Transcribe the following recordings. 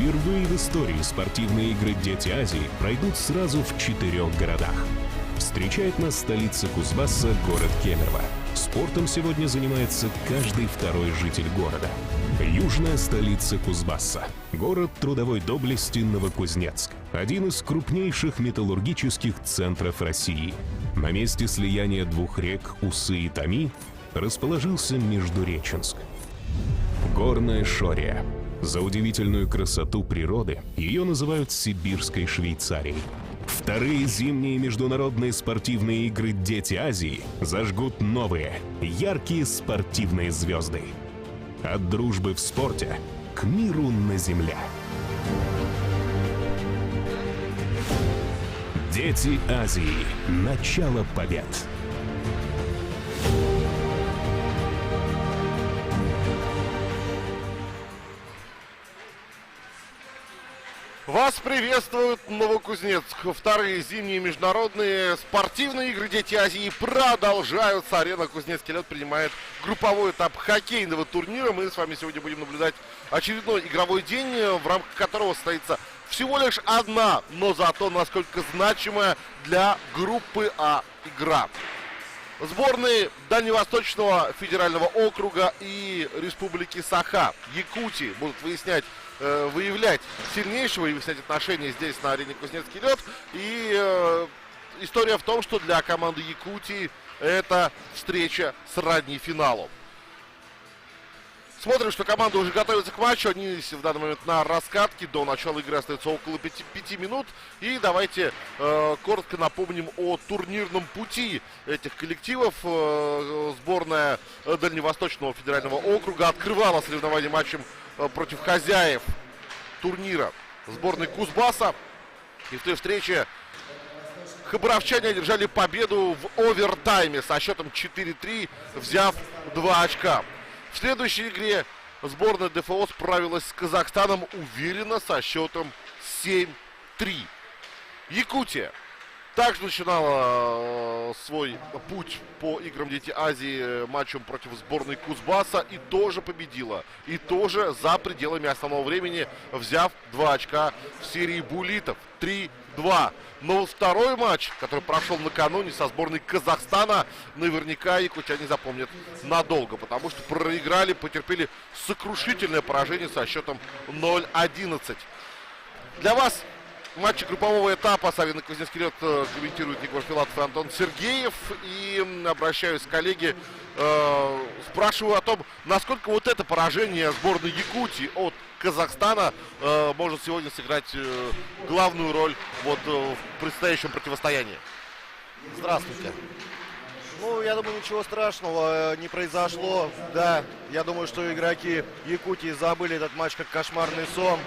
Впервые в истории спортивные игры «Дети Азии» пройдут сразу в 4 городах. Встречает нас столица Кузбасса, город Кемерово. Спортом сегодня занимается каждый второй житель города. Южная столица Кузбасса. Город трудовой доблести Новокузнецк. Один из крупнейших металлургических центров России. На месте слияния двух рек Усы и Томи расположился Междуреченск. Горная Шория. За удивительную красоту природы ее называют Сибирской Швейцарией. Вторые зимние международные спортивные игры «Дети Азии» зажгут новые, яркие спортивные звезды. От дружбы в спорте к миру на земле. «Дети Азии. Начало побед». Вас приветствует Новокузнецк. Вторые зимние международные спортивные игры «Дети Азии» продолжаются. Арена «Кузнецкий лед» принимает групповой этап хоккейного турнира. Мы с вами сегодня будем наблюдать очередной игровой день, в рамках которого состоится всего лишь одна, но зато насколько значимая для группы А игра. Сборные Дальневосточного федерального округа и Республики Саха, Якутии будут выявлять сильнейшего и выяснять отношения здесь на арене Кузнецкий лед. И история в том, что для команды Якутии это встреча сродни финалу. Смотрим, что команда уже готовится к матчу. Они в данный момент на раскатке. До начала игры остается около 5 минут. И давайте коротко напомним о турнирном пути этих коллективов. Сборная Дальневосточного федерального округа открывала соревнования матчем против хозяев турнира сборной Кузбасса. И в той встрече хабаровчане одержали победу в овертайме со счетом 4-3, взяв 2 очка. В следующей игре сборная ДФО справилась с Казахстаном уверенно со счетом 7-3. Якутия также начинала свой путь по играм «Дети Азии» матчем против сборной Кузбасса и тоже победила. И тоже за пределами основного времени, взяв 2 очка в серии буллитов. 3-2. Но второй матч, который прошел накануне со сборной Казахстана, наверняка якутяне запомнят надолго, потому что потерпели сокрушительное поражение со счетом 0-11. Для вас матчи группового этапа с арены Кузнецкий лед комментирует Егор Филатов и Антон Сергеев. И обращаюсь к коллеге, спрашиваю о том, насколько вот это поражение сборной Якутии от Казахстана может сегодня сыграть главную роль в предстоящем противостоянии. Здравствуйте. Я думаю, ничего страшного не произошло. Да, я думаю, что игроки Якутии забыли этот матч как кошмарный сон.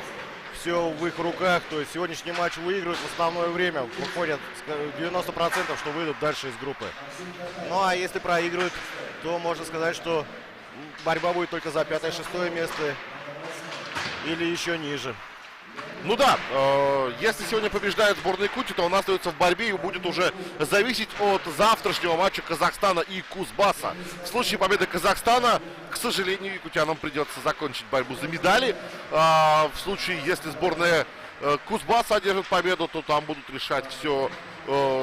Все в их руках, то есть сегодняшний матч выигрывают в основное время, выходят 90%, что выйдут дальше из группы. Ну а если проигрывают, то можно сказать, что борьба будет только за 5-6 место или еще ниже. Ну да, если сегодня побеждает сборная Якутии, то она остается в борьбе и будет уже зависеть от завтрашнего матча Казахстана и Кузбасса. В случае победы Казахстана, к сожалению, якутянам придется закончить борьбу за медали. В случае, если сборная Кузбасса одержит победу, то там будут решать все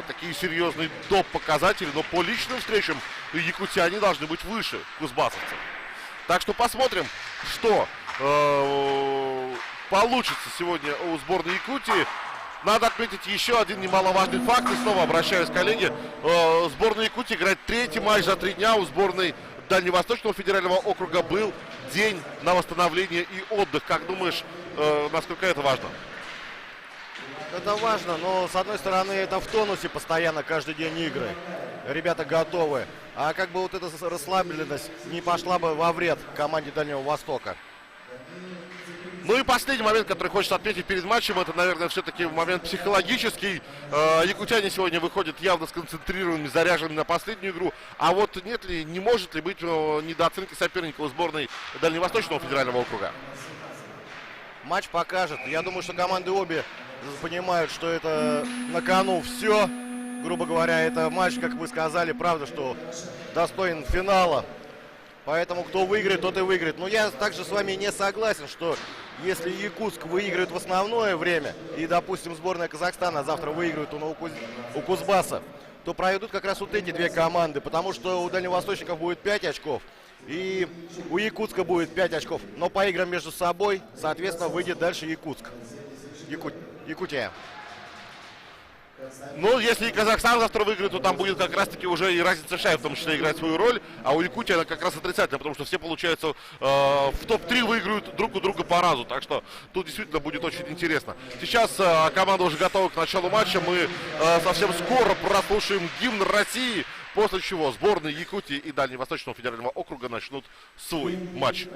такие серьезные доп-показатели. Но по личным встречам якутяне должны быть выше кузбассовцев. Так что посмотрим, что получится сегодня у сборной Якутии. Надо отметить еще один немаловажный факт. И снова обращаюсь к коллеге. Сборная Якутии играет 3-й матч за 3 дня. У сборной Дальневосточного федерального округа был день на восстановление и отдых. Как думаешь, насколько это важно? Это важно, но с одной стороны это в тонусе постоянно каждый день игры. Ребята готовы. А как бы вот эта расслабленность не пошла бы во вред команде Дальнего Востока. Ну и последний момент, который хочется отметить перед матчем, это, наверное, все-таки момент психологический. Якутяне сегодня выходят явно сконцентрированными, заряженными на последнюю игру. А вот не может ли быть недооценки соперника у сборной Дальневосточного федерального округа? Матч покажет. Я думаю, что команды обе понимают, что это на кону все. Грубо говоря, это матч, как вы сказали, правда, что достоин финала. Поэтому кто выиграет, тот и выиграет. Но я также с вами не согласен, что если Якутск выиграет в основное время, и, допустим, сборная Казахстана завтра выиграет у Кузбасса, то пройдут как раз вот эти две команды, потому что у дальневосточников будет 5 очков, и у Якутска будет 5 очков. Но по играм между собой, соответственно, выйдет дальше Якутск. Якутия. Ну, если и Казахстан завтра выиграет, то там будет как раз-таки уже и разница шайб, в том числе, играть свою роль. А у Якутии она как раз отрицательная, потому что все, получается, в топ-3 выиграют друг у друга по разу. Так что тут действительно будет очень интересно. Сейчас команда уже готова к началу матча. Мы совсем скоро прослушаем гимн России, после чего сборные Якутии и Дальневосточного федерального округа начнут свой матч.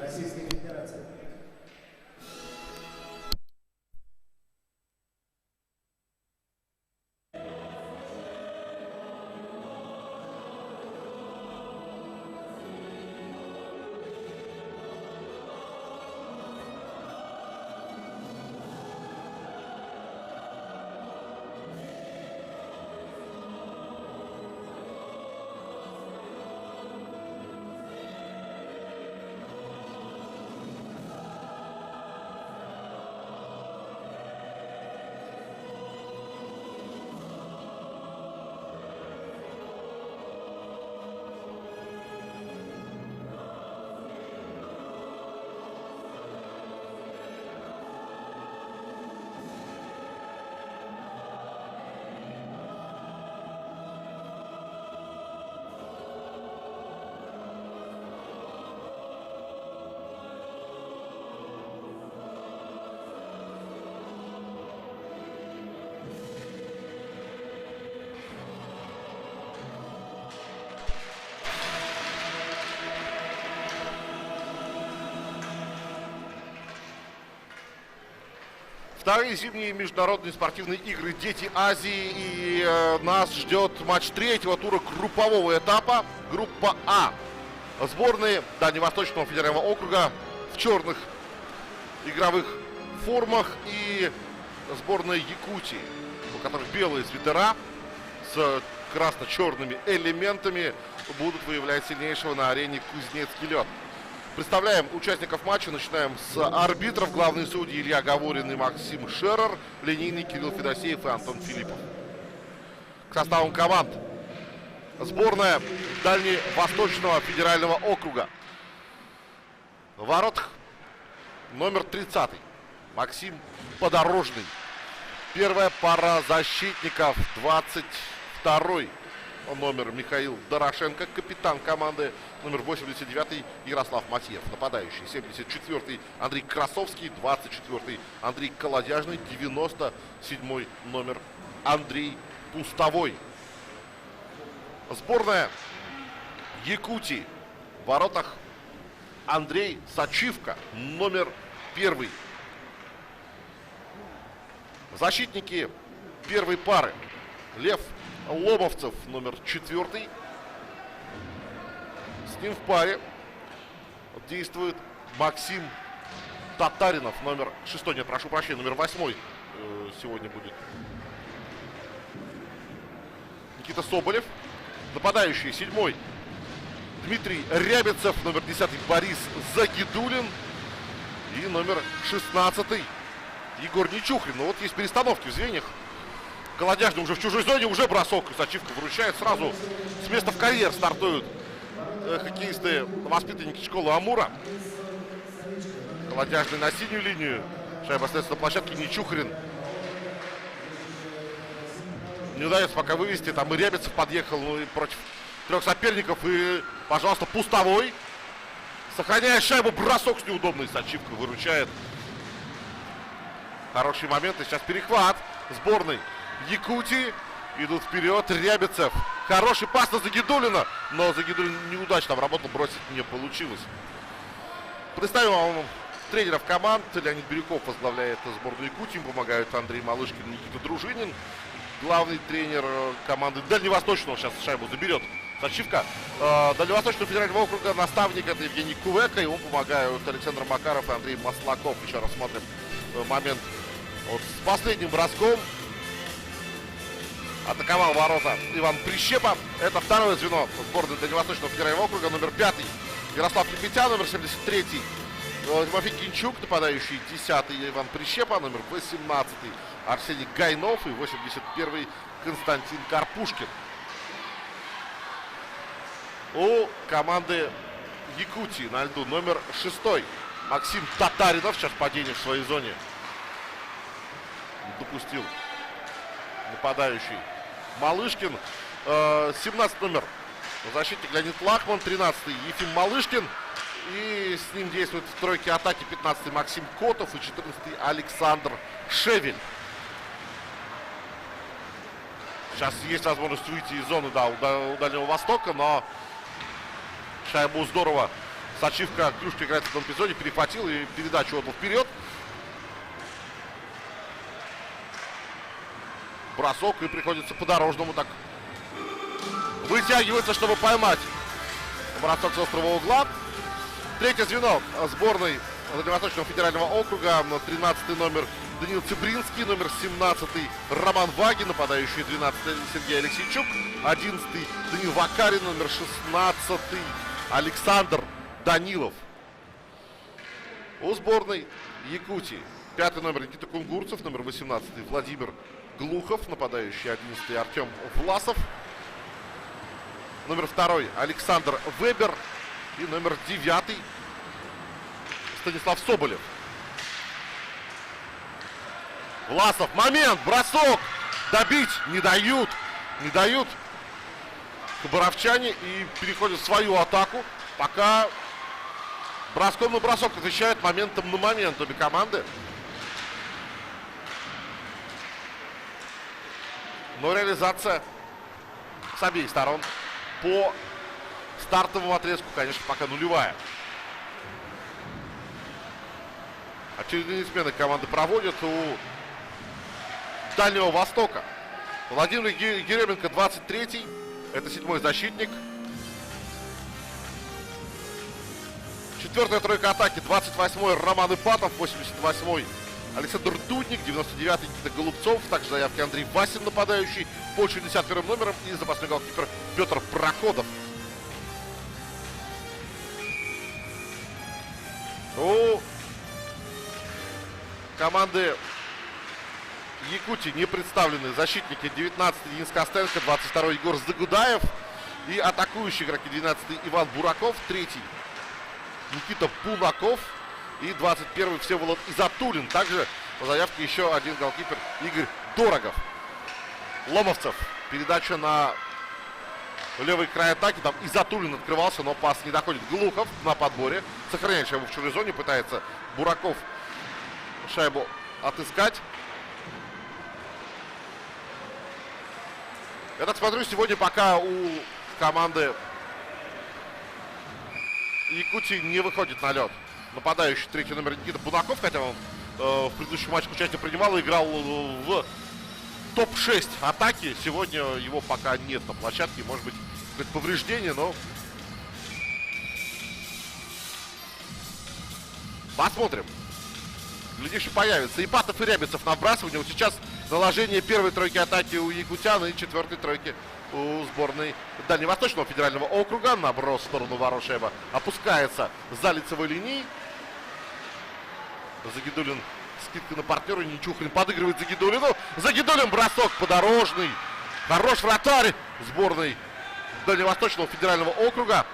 Вторые зимние международные спортивные игры «Дети Азии». И нас ждет матч третьего тура группового этапа. Группа А. Сборные Дальневосточного федерального округа в черных игровых формах. И сборная Якутии, у которых белые свитера с красно-черными элементами, будут выявлять сильнейшего на арене Кузнецкий лед. Представляем участников матча. Начинаем с арбитров. Главные судьи Илья Говорин и Максим Шерер. Линейный Кирилл Федосеев и Антон Филиппов. К составам команд. Сборная Дальневосточного федерального округа. В воротах номер 30 Максим Подорожный. Первая пара защитников 22-й номер Михаил Дорошенко, капитан команды. Номер 89 Ярослав Матьев, нападающий. 74-й Андрей Красовский, 24-й Андрей Колодяжный, 97-й номер Андрей Пустовой. Сборная Якутии. В воротах Андрей Сачивка, номер 1. Защитники первой пары. Лев Ломовцев, номер 4. С ним в паре действует Максим Татаринов, номер 6. Нет, прошу прощения, номер 8 сегодня будет Никита Соболев. Нападающий 7 Дмитрий Рябицев, номер 10 Борис Загидулин и номер 16 Егор Нечухрин. Но вот есть перестановки в звеньях. Колодяжный уже в чужой зоне, уже бросок. Сачивка выручает. Сразу с места в карьер стартуют хоккеисты, воспитанники школы Амура. Колодяжный на синюю линию. Шайба остается на площадке. Нечухрин. Не удается пока вывести. Там и Рябицев подъехал, ну, и против 3 соперников. И, пожалуйста, Пустовой. Сохраняя шайбу, бросок с неудобной. Сачивка выручает. Хороший момент. И сейчас перехват сборной Якутии. Идут вперед. Рябицев. Хороший пас на Загидулина. Но Загидулин неудачно обработал. Бросить не получилось. Представим вам тренеров команд. Леонид Бирюков возглавляет сборную Якутии. Им помогают Андрей Малышкин и Никита Дружинин. Главный тренер команды Дальневосточного. Сейчас шайбу заберет Сачивка. Дальневосточного федерального округа наставник — это Евгений Кувека. Ему помогают Александр Макаров и Андрей Маслаков. Еще раз смотрим момент вот с последним броском. Атаковал ворота Иван Прищепа. Это второе звено сборной Дальневосточного федерального округа. Номер 5 Ярослав Лебедя, номер 73. Тимофей Кинчук, нападающий 10-й Иван Прищепа, номер 18-й Арсений Гайнов и 81-й Константин Карпушкин. У команды Якутии на льду номер 6 Максим Татаринов. Сейчас падение в своей зоне допустил нападающий Малышкин. 17 номер защитник Леонид Лахман, 13-й Ефим Малышкин. И с ним действует в тройке атаки 15-й Максим Котов и 14-й Александр Шевель. Сейчас есть возможность выйти из зоны, да, у Дальнего Востока, но шайбу здорово Сачивка Клюшка играет в этом эпизоде, перехватил и передачу отдал вперед. Бросок, и приходится по-дорожному так вытягиваться, чтобы поймать бросок с острого угла. Третье звено сборной Дальневосточного федерального округа. 13-й номер Даниил Цибринский, номер 17-й Роман Вагин, нападающий 12-й Сергей Алексейчук, 11-й Данил Вакарин, номер 16-й Александр Данилов. У сборной Якутии 5-й номер Никита Кунгурцев, номер 18-й Владимир Глухов, нападающий 11-й Артем Власов, номер 2-й Александр Вебер и номер 9-й Станислав Соболев. Власов, момент, бросок, добить не дают, хабаровчане, и переходят в свою атаку. Пока броском на бросок отвечают, моментом на момент обе команды. Но реализация с обеих сторон по стартовому отрезку, конечно, пока нулевая. Очередные смены команды проводят у Дальнего Востока. Владимир Еременко, 23-й. Это 7-й защитник. 4-я тройка атаки. 28-й Роман Ипатов. 88-й Александр Дудник. 99-й Никита Голубцов. Также заявки Андрей Васин, нападающий по 61-м номером. И запасной голкипер Петр Проходов. У команды Якутии не представлены защитники. 19-й Денис Костенко, 22-й Егор Загудаев и атакующие игроки. 12-й Иван Бураков, 3-й Никита Пунаков и 21-й Всеволод Изатулин. Также по заявке еще один голкипер Игорь Дорогов. Ломовцев. Передача на левый край атаки. Там Изатулин открывался, но пас не доходит. Глухов на подборе. Сохраняет шайбу в чужой зоне. Пытается Бураков шайбу отыскать. Я так смотрю, сегодня пока у команды Якутии не выходит на лед нападающий 3-й номер Никита Пунаков, хотя он в предыдущем матче участие принимал и играл в топ-6 атаки. Сегодня его пока нет на площадке. Может быть, какое-то повреждение, но посмотрим. Глядишь, и появится. Ипатов и Рябицев на вбрасывание. Вот сейчас наложение первой тройки атаки у якутян и 4-й тройки у сборной Дальневосточного федерального округа. Наброс в сторону ворот, шайба опускается за лицевой линией. Загидулин, скидка на партнера, Нечухин подыгрывает Загидулину. Загидулин, бросок подорожный. Хорош вратарь сборной Дальневосточного федерального округа.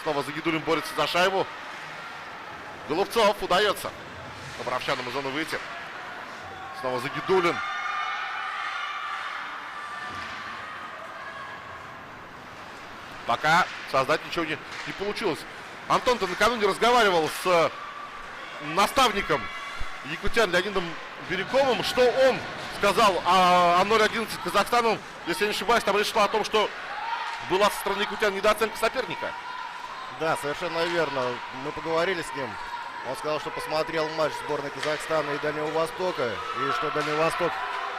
Снова Загидулин борется за шайбу. Голубцов удается хабаровчанам из зоны выйти. Снова Загидулин. Пока создать ничего не получилось. Антон-то накануне разговаривал с наставником якутян Леонидом Бирюковым. Что он сказал о 0-11 Казахстану? Если я не ошибаюсь, там речь шла о том, что была со стороны якутян недооценка соперника. Да, совершенно верно. Мы поговорили с ним. Он сказал, что посмотрел матч сборной Казахстана и Дальнего Востока. И что Дальний Восток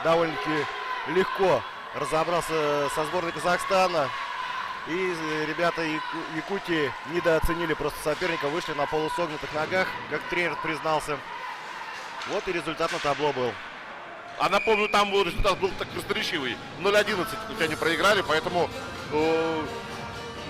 довольно-таки легко разобрался со сборной Казахстана. И ребята Якутии недооценили просто соперника. Вышли на полусогнутых ногах, как тренер признался. Вот и результат на табло был. А напомню, там результат был так красноречивый. 0-11 якутяне проиграли, поэтому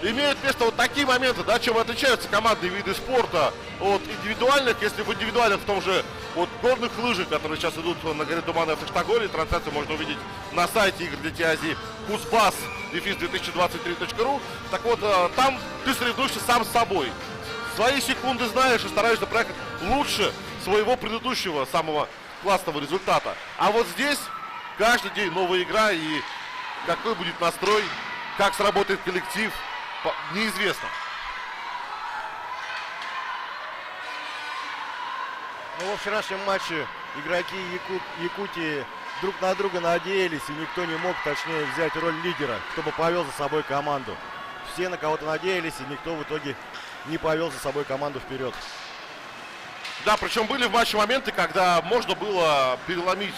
имеют место вот такие моменты, да, чем отличаются командные виды спорта от индивидуальных. Если в индивидуальных, в том же вот горных лыжах, которые сейчас идут на горе Тумана в Фештагоре, трансляцию можно увидеть на сайте игр Дети Азии kuzbas-2023.ru. Так вот, там ты соревнуешься сам с собой. Свои секунды знаешь и стараешься проехать лучше своего предыдущего самого классного результата. А вот здесь каждый день новая игра, и какой будет настрой, как сработает коллектив, неизвестно. Ну, во вчерашнем матче игроки Якутии друг на друга надеялись, и никто не мог, точнее, взять роль лидера, кто бы повел за собой команду. Все на кого-то надеялись, и никто в итоге не повел за собой команду вперед. Да, причем были в матче моменты, когда можно было переломить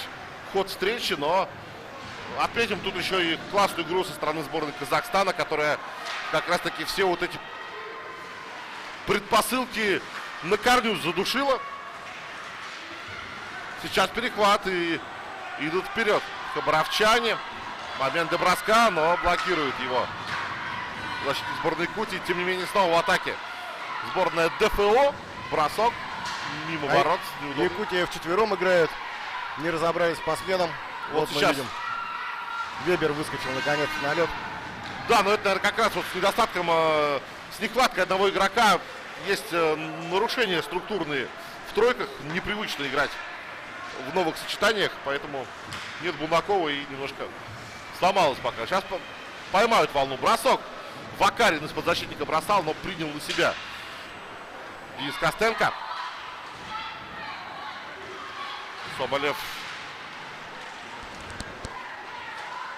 ход встречи, но отметим тут еще и классную игру со стороны сборной Казахстана, которая как раз-таки все вот эти предпосылки на корню задушила. Сейчас перехват и идут вперед хабаровчане. Момент до броска, но блокирует его защитник сборной Якутии. Тем не менее, снова в атаке сборная ДФО. Бросок мимо ворот. Якутия вчетвером играет. Не разобрались по сменам. Вот мы сейчас видим. Вебер выскочил наконец на лед. Да, но это, наверное, как раз вот с недостатком, с нехваткой одного игрока есть нарушения структурные в тройках. Непривычно играть в новых сочетаниях, поэтому нет Булмакова и немножко сломалось пока. Сейчас поймают волну. Бросок. Вакарин из-под защитника бросал, но принял на себя Денис Костенко. Соболев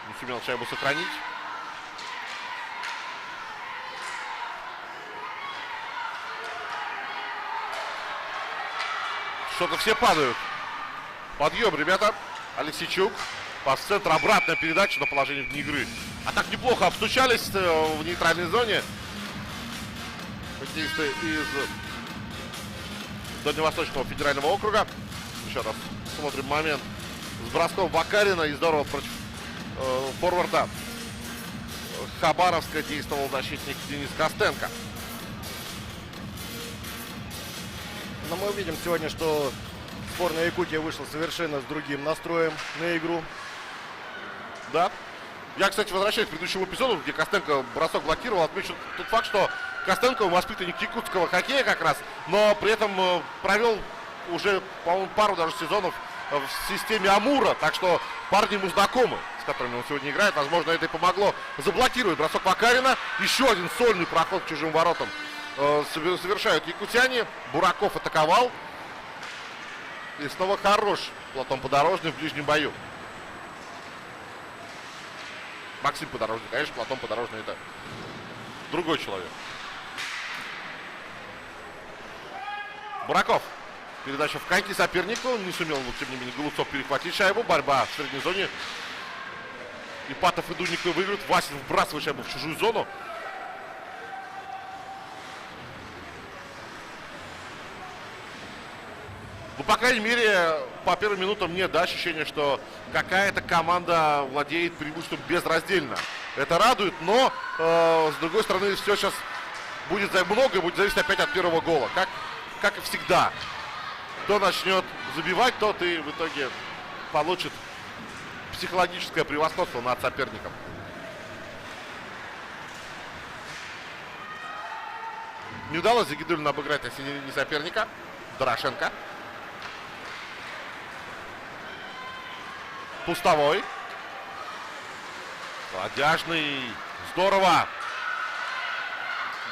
не сумел шайбу сохранить. Что-то все падают. Подъем, ребята. Алексейчук. Пас в центр. Обратная передача на положение вне игры. А так неплохо обстучались в нейтральной зоне. Хоккеисты из Дальневосточного федерального округа. Еще раз смотрим момент с броском Вакарина. И здорово против форварда Хабаровска действовал защитник Денис Костенко. Но мы увидим сегодня, что сборная Якутии вышла совершенно с другим настроем на игру. Да. Я, кстати, возвращаюсь к предыдущему эпизоду, где Костенко бросок блокировал. Отмечу тот факт, что Костенко воспитанник якутского хоккея как раз, но при этом провел уже, по-моему, пару даже сезонов в системе Амура. Так что парни ему знакомы, с которыми он сегодня играет. Возможно, это и помогло заблокировать бросок Вакарина. Еще один сольный проход к чужим воротам совершают якутяне. Бураков атаковал. И снова хорош Платон Подорожный в ближнем бою. Максим Подорожный, конечно, Платон Подорожный — это другой человек. Бураков. Передача в каньки сопернику. Не сумел, тем не менее, Голубцов перехватить шайбу. Борьба в средней зоне. Ипатов и Дудников выиграют. Васин вбрасывает шайбу в чужую зону. Ну, по крайней мере, по первым минутам нет, да, ощущения, что какая-то команда владеет преимуществом безраздельно. Это радует, но, с другой стороны, все сейчас будет многое будет зависеть опять от первого гола. Как и всегда. Кто начнет забивать, тот и в итоге получит психологическое превосходство над соперником. Не удалось Загидулину обыграть на середине соперника. Дорошенко. Пустовой. Ладяжный. Здорово.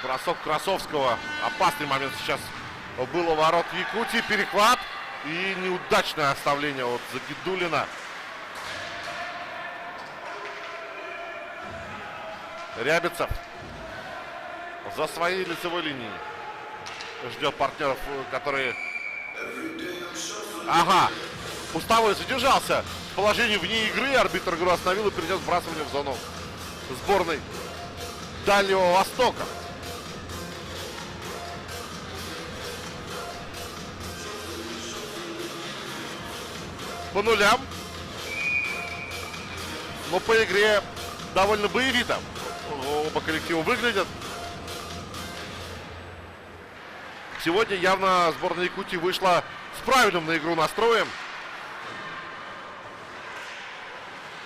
Бросок Красовского. Опасный момент сейчас было ворот Якутии. Перехват. И неудачное оставление от Загидулина. Рябицев за своей лицевой линией ждет партнеров, которые... Ага. Пустовой задержался в положении вне игры. Арбитр игру остановил и перейдет сбрасывание в зону сборной Дальнего Востока. По нулям. Но по игре довольно боевито оба коллектива выглядят. Сегодня явно сборная Якутии вышла с правильным на игру настроем.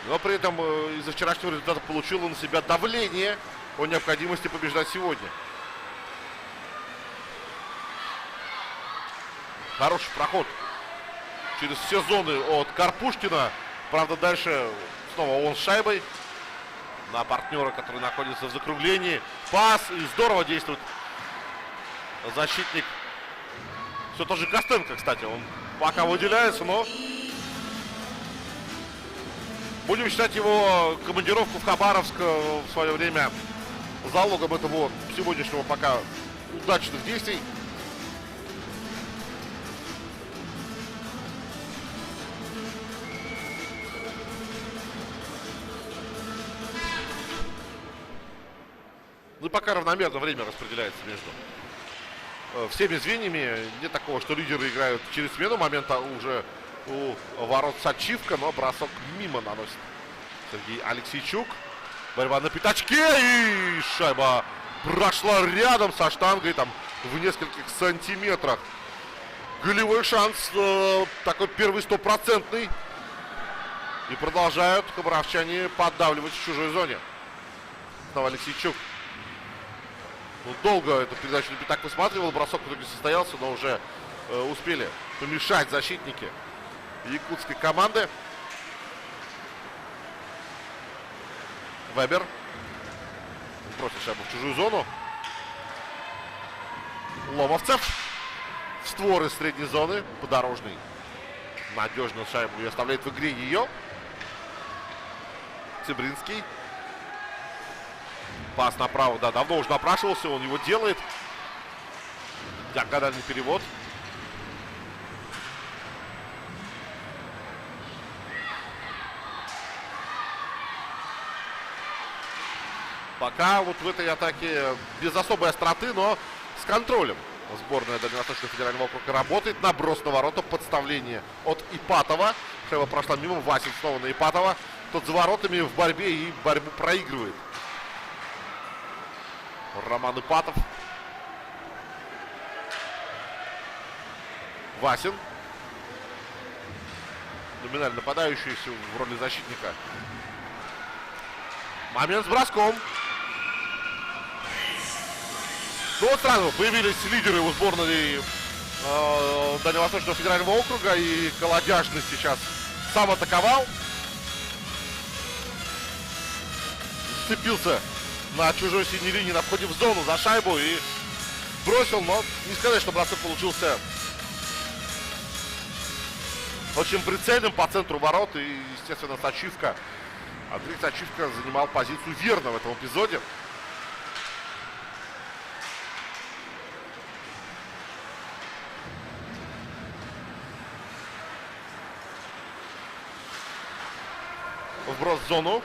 Но при этом из-за вчерашнего результата получила на себя давление о необходимости побеждать сегодня. Хороший проход через все зоны от Карпушкина. Правда, дальше снова он с шайбой на партнера, который находится в закруглении. Пас, и здорово действует защитник. Все тот же Костенко, кстати. Он пока выделяется, но будем считать его командировку в Хабаровск в свое время залогом этого сегодняшнего пока удачных действий. Ну и пока равномерно время распределяется между всеми звеньями. Нет такого, что лидеры играют через смену. Момента уже у ворот Сачивка, но бросок мимо наносит Сергей Алексейчук. Борьба на пятачке, и шайба прошла рядом со штангой, там в нескольких сантиметрах. Голевой шанс, такой первый стопроцентный. И продолжают хабаровчане поддавливать в чужой зоне. Снова Алексейчук. Ну, долго эту передачу на пятак высматривал. Бросок в итоге состоялся, но уже успели помешать защитники якутской команды. Вебер бросит шайбу в чужую зону. Ломовцев в створ из средней зоны. Подорожный надежно шайбу и оставляет в игре ее. Цибринский. Пас направо, да, давно уже напрашивался, он его делает. Диагональный перевод. Пока вот в этой атаке без особой остроты, но с контролем сборная Дальневосточного федерального округа работает. Наброс на ворота, подставление от Ипатова. Шайба прошла мимо, Васин снова на Ипатова. Тот за воротами в борьбе и борьбу проигрывает. Роман Ипатов. Васин. Номинально нападающий в роли защитника. Момент с броском. Ну вот сразу появились лидеры у сборной Дальневосточного федерального округа. И Колодяжный сейчас сам атаковал. Сцепился на чужой синей линии на входе в зону за шайбу и бросил, но не сказать, что бросок получился очень прицельным по центру ворот. И, естественно, Сачивка. Андрей Сачивка занимал позицию верно в этом эпизоде. Вброс в зону.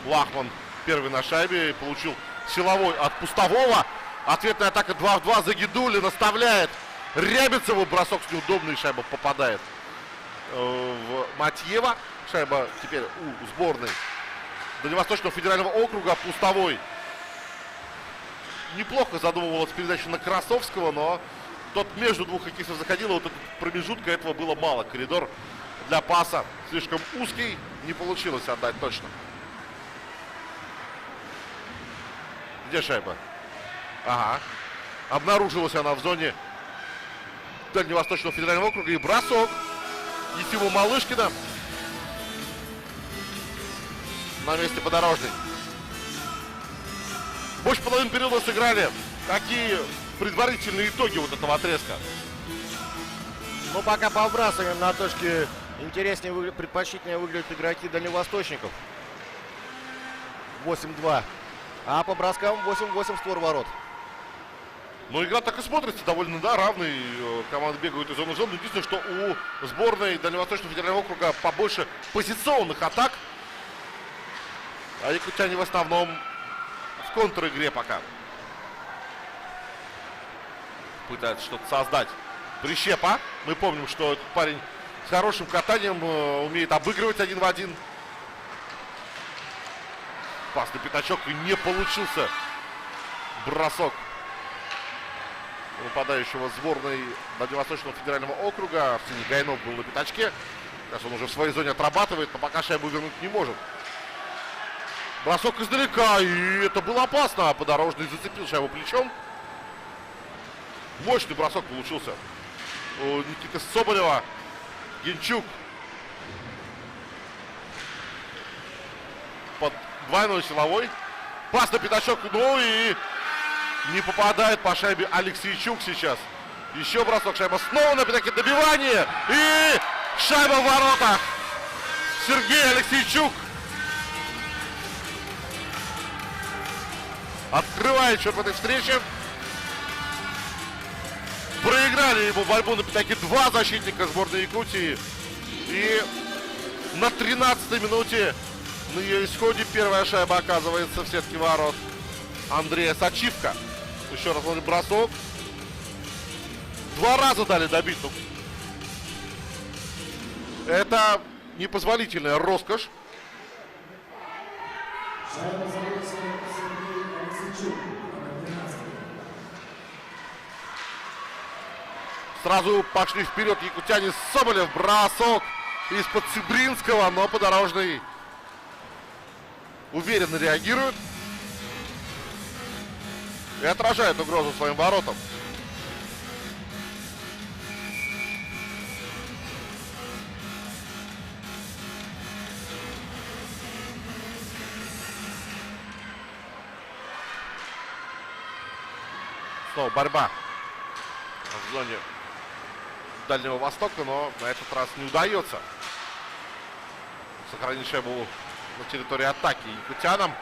Лахман первый на шайбе. Получил силовой от Пустового. Ответная атака 2 в 2. Загидулин оставляет Рябицеву. Бросок с неудобной. Шайба попадает в Матьева. Шайба теперь у сборной Дальневосточного федерального округа. Пустовой неплохо задумывалась передача на Красовского, но тот между двух хоккеистов заходил. Вот этот промежутка, этого было мало. Коридор для паса слишком узкий. Не получилось отдать точно. Где шайба? Ага. Обнаружилась она в зоне Дальневосточного федерального округа. И бросок Ефима Малышкина. На месте Подорожный. Больше половины периода сыграли. Какие предварительные итоги вот этого отрезка? Ну, пока по вбрасываниям на точке интереснее, предпочтительнее выглядят игроки дальневосточников. 8-2. А по броскам 8-8 створ ворот. Ну, игра так и смотрится довольно, да, равный. Команды бегают из зоны в зону. Единственное, что у сборной Дальневосточного федерального округа побольше позиционных атак. А якутяне в основном в контр-игре пока пытаются что-то создать. Прищепа. Мы помним, что этот парень с хорошим катанием умеет обыгрывать 1 в 1. Пас на пятачок, и не получился бросок нападающего сборной Владивосточного федерального округа. Арсений Гайнов был на пятачке. Сейчас он уже в своей зоне отрабатывает, но пока шайбу вернуть не может. Бросок издалека, и это было опасно. Подорожный зацепил шайбу плечом. Мощный бросок получился у Никиты Соболева. Генчук под двойной силовой. Пас на пятачок, ну и не попадает по шайбе Алексейчук сейчас. Еще бросок, шайба снова на пятаке, добивание. И шайба в воротах. Сергей Алексейчук открывает счет в этой встрече. Проиграли ему борьбу на пятаке два защитника сборной Якутии. И на 13-й минуте на ее исходе первая шайба оказывается в сетке ворот Андрея Сачивка. Еще раз бросок. Два раза дали добить. Это непозволительная роскошь. Сразу пошли вперед якутяне. Соболев, бросок из-под Цибринского, но Подорожный уверенно реагирует и отражает угрозу своим воротам. Снова борьба в зоне Дальнего Востока, но на этот раз не удается сохранить шайбу на территории атаки якутянам.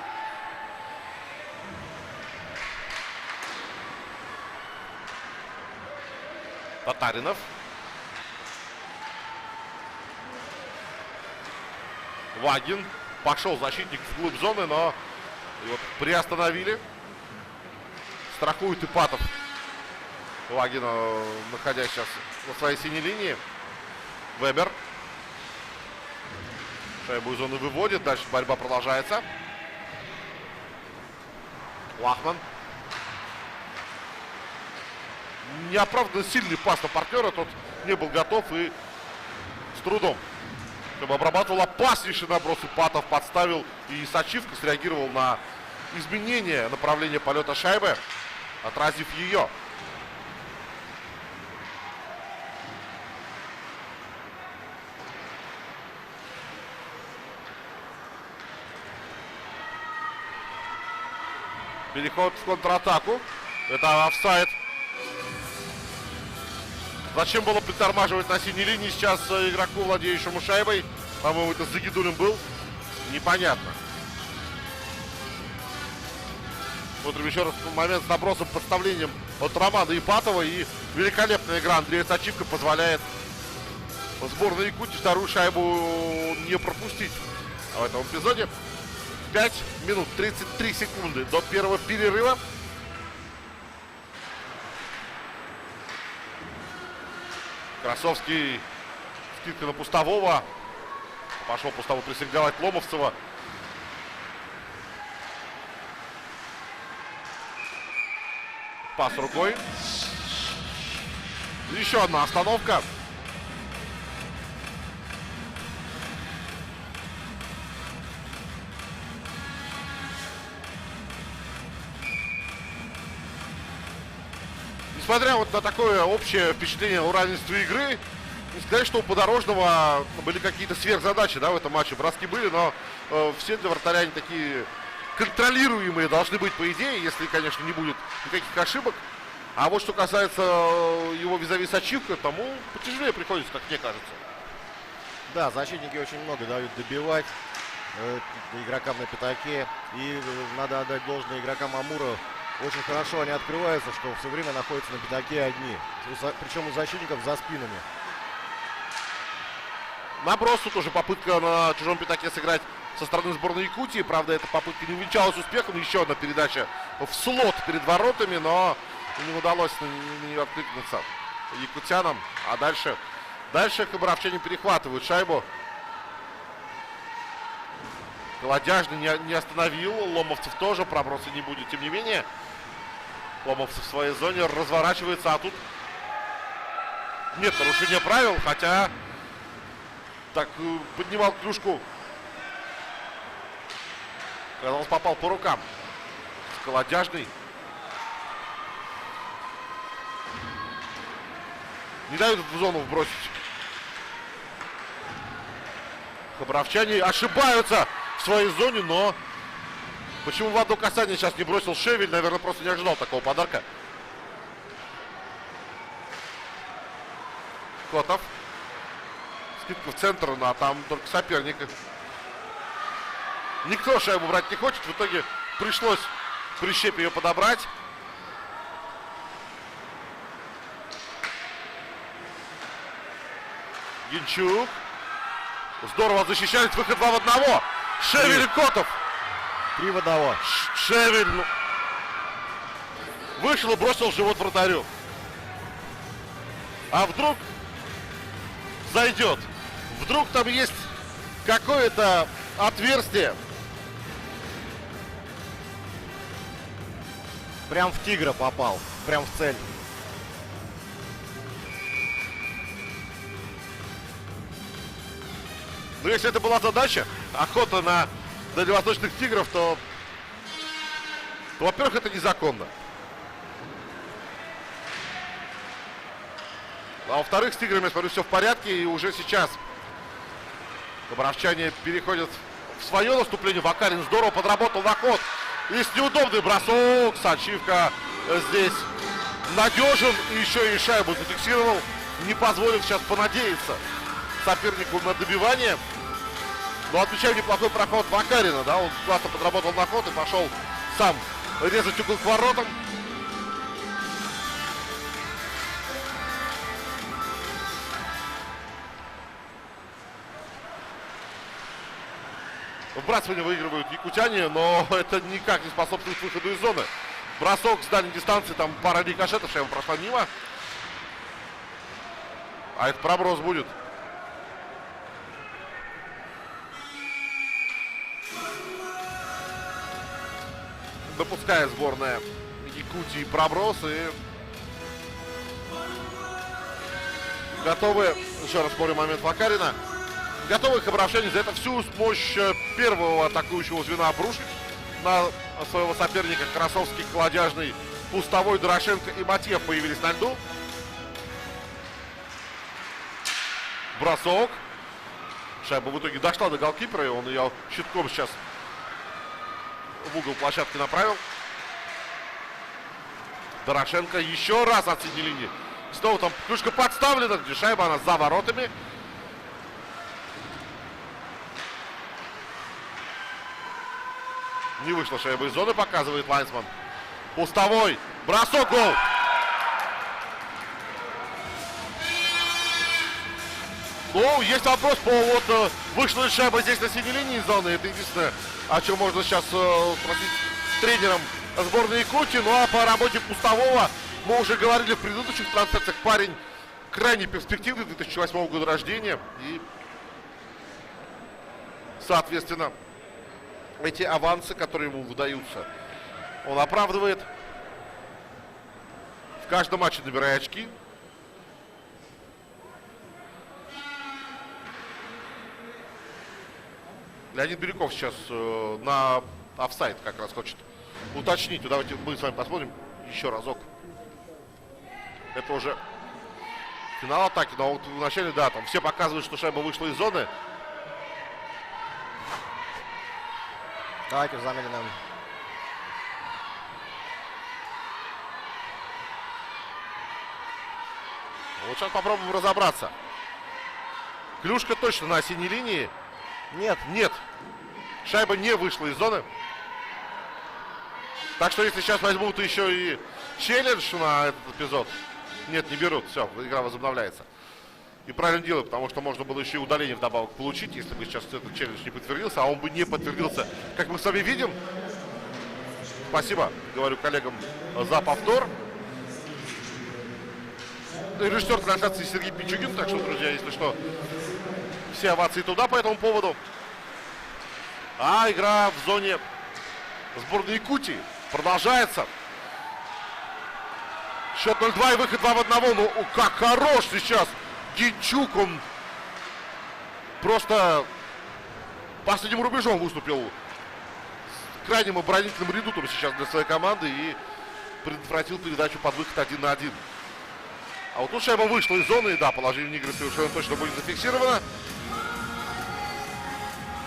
Татаринов. Вагин. Пошел защитник вглубь зоны, но его приостановили. Страхует Ипатов Вагина, находясь сейчас на своей синей линии. Вебер. Шайбу из зоны выводит. Дальше борьба продолжается. Лахман. Неоправданно сильный пас на партнера. Тот не был готов и с трудом, чтобы обрабатывал опаснейший наброс. Ипатов подставил, и Сачивка среагировал на изменение направления полета шайбы, отразив ее. Переход в контратаку. Это офсайд. Зачем было притормаживать на синей линии сейчас игроку, владеющему шайбой? По-моему, это Загидулин был. Непонятно. Смотрим еще раз момент с набросом, подставлением от Романа Ипатова. И великолепная игра Андрея Сачивка позволяет сборной Якутии вторую шайбу не пропустить в этом эпизоде. 5 минут 33 секунды до первого перерыва. Красовский. Скидка на Пустового. Пошел Пустовой прессинговать Ломовцева. Пас рукой. Еще одна остановка. Несмотря вот на такое общее впечатление о равенстве игры, не сказать, что у Подорожного были какие-то сверхзадачи, да, в этом матче. Броски были, но все для вратаря они такие контролируемые должны быть, по идее, если, конечно, не будет никаких ошибок. А вот что касается его визави Сачивка, тому потяжелее приходится, как мне кажется. Да, защитники очень много дают добивать игрокам на пятаке. И надо отдать должное игрокам Амура. Очень хорошо они открываются, что все время находятся на пятаке одни. Причем у защитников за спинами. Наброс тут уже попытка на чужом пятаке сыграть со стороны сборной Якутии. Правда, эта попытка не увенчалась успехом. Еще одна передача в слот перед воротами, но не удалось на нее откликнуться якутянам. А дальше хабаровчане перехватывают шайбу. Колодяжный не остановил. Ломовцев тоже. Проброса не будет. Тем не менее, Ломов в своей зоне разворачивается, а тут нет нарушения правил, хотя так поднимал клюшку. Казалось, попал по рукам. Сколодяжный. Не дают в зону вбросить. Хабаровчане ошибаются в своей зоне, но почему в одно касание сейчас не бросил Шевель? Наверное, просто не ожидал такого подарка. Котов. Скидка в центр, а там только соперник. Никто шайбу брать не хочет. В итоге пришлось Прищепе ее подобрать. Гинчук. Здорово защищает. Выход 2 в 1. Шевель и Котов. 3 в 1. Шевель вышел и бросил живот вратарю. А вдруг зайдет? Вдруг там есть какое-то отверстие? Прям в тигра попал. Прям в цель. Но если это была задача, охота на дальневосточных тигров, то во-первых, это незаконно. А во-вторых, с тиграми, я смотрю, все в порядке. И уже сейчас хабаровчане переходят в свое наступление. Вакарин здорово подработал на ход. Есть неудобный бросок. Сачивка здесь надежен. И еще и шайбу зафиксировал. Не позволит сейчас понадеяться сопернику на добивание. Но отмечаем неплохой проход Вакарина. Да? Он классно подработал на ход и пошел сам резать угол к воротам. Вбрасывание выигрывают якутяне, но это никак не способствует выходу из зоны. Бросок с дальней дистанции, там пара рикошетов, шайба прошла мимо. А это проброс будет. Допускает сборная Якутии проброс и готовы, еще раз смотрим момент Вакарина, готовы хабаровчане за это всю мощь первого атакующего звена обрушить на своего соперника. Красовский, Колодяжный, Пустовой, Дорошенко и Матьев появились на льду. Бросок. Шайба в итоге дошла до голкипера, и он ее щитком сейчас в угол площадки направил. Дорошенко еще раз от синей линии. Снова там клюшка подставлена, где шайба, она за воротами. Не вышла шайба из зоны, показывает Лайнсман. Пустовой. Бросок, гол. Ну, есть вопрос по вот вышла ли шайба здесь на синей линии зоны. Это единственное, о чем можно сейчас спросить тренером сборной Якутии. Ну а по работе Пустового мы уже говорили в предыдущих трансляциях. Парень крайне перспективный, 2008 года рождения. И, соответственно, эти авансы, которые ему выдаются, он оправдывает. В каждом матче набирая очки. Леонид Бирюков сейчас на офсайд как раз хочет уточнить. Давайте мы с вами посмотрим еще разок. Это уже финал атаки. Но вот вначале, да, там все показывают, что шайба вышла из зоны. Давайте замедлим. Вот сейчас попробуем разобраться. Клюшка точно на синей линии. Нет. Нет. Шайба не вышла из зоны. Так что если сейчас возьмут еще и челлендж на этот эпизод. Нет, не берут. Все, игра возобновляется. И правильно делают, потому что можно было еще и удаление вдобавок получить, если бы сейчас этот челлендж не подтвердился. А он бы не подтвердился, как мы с вами видим. Спасибо, говорю коллегам, за повтор. Режиссер трансляции Сергей Пичугин. Так что, друзья, если что, все овации туда по этому поводу. А игра в зоне сборной Якутии продолжается. Счет 0-2 и выход 2 в 1. Ну, как хорош сейчас Гинчук. Он просто последним рубежом выступил. С крайним оборонительным редутом сейчас для своей команды. И предотвратил передачу под выход 1 на 1. А вот тут шайба вышла из зоны. И да, положение игры совершенно точно будет зафиксировано.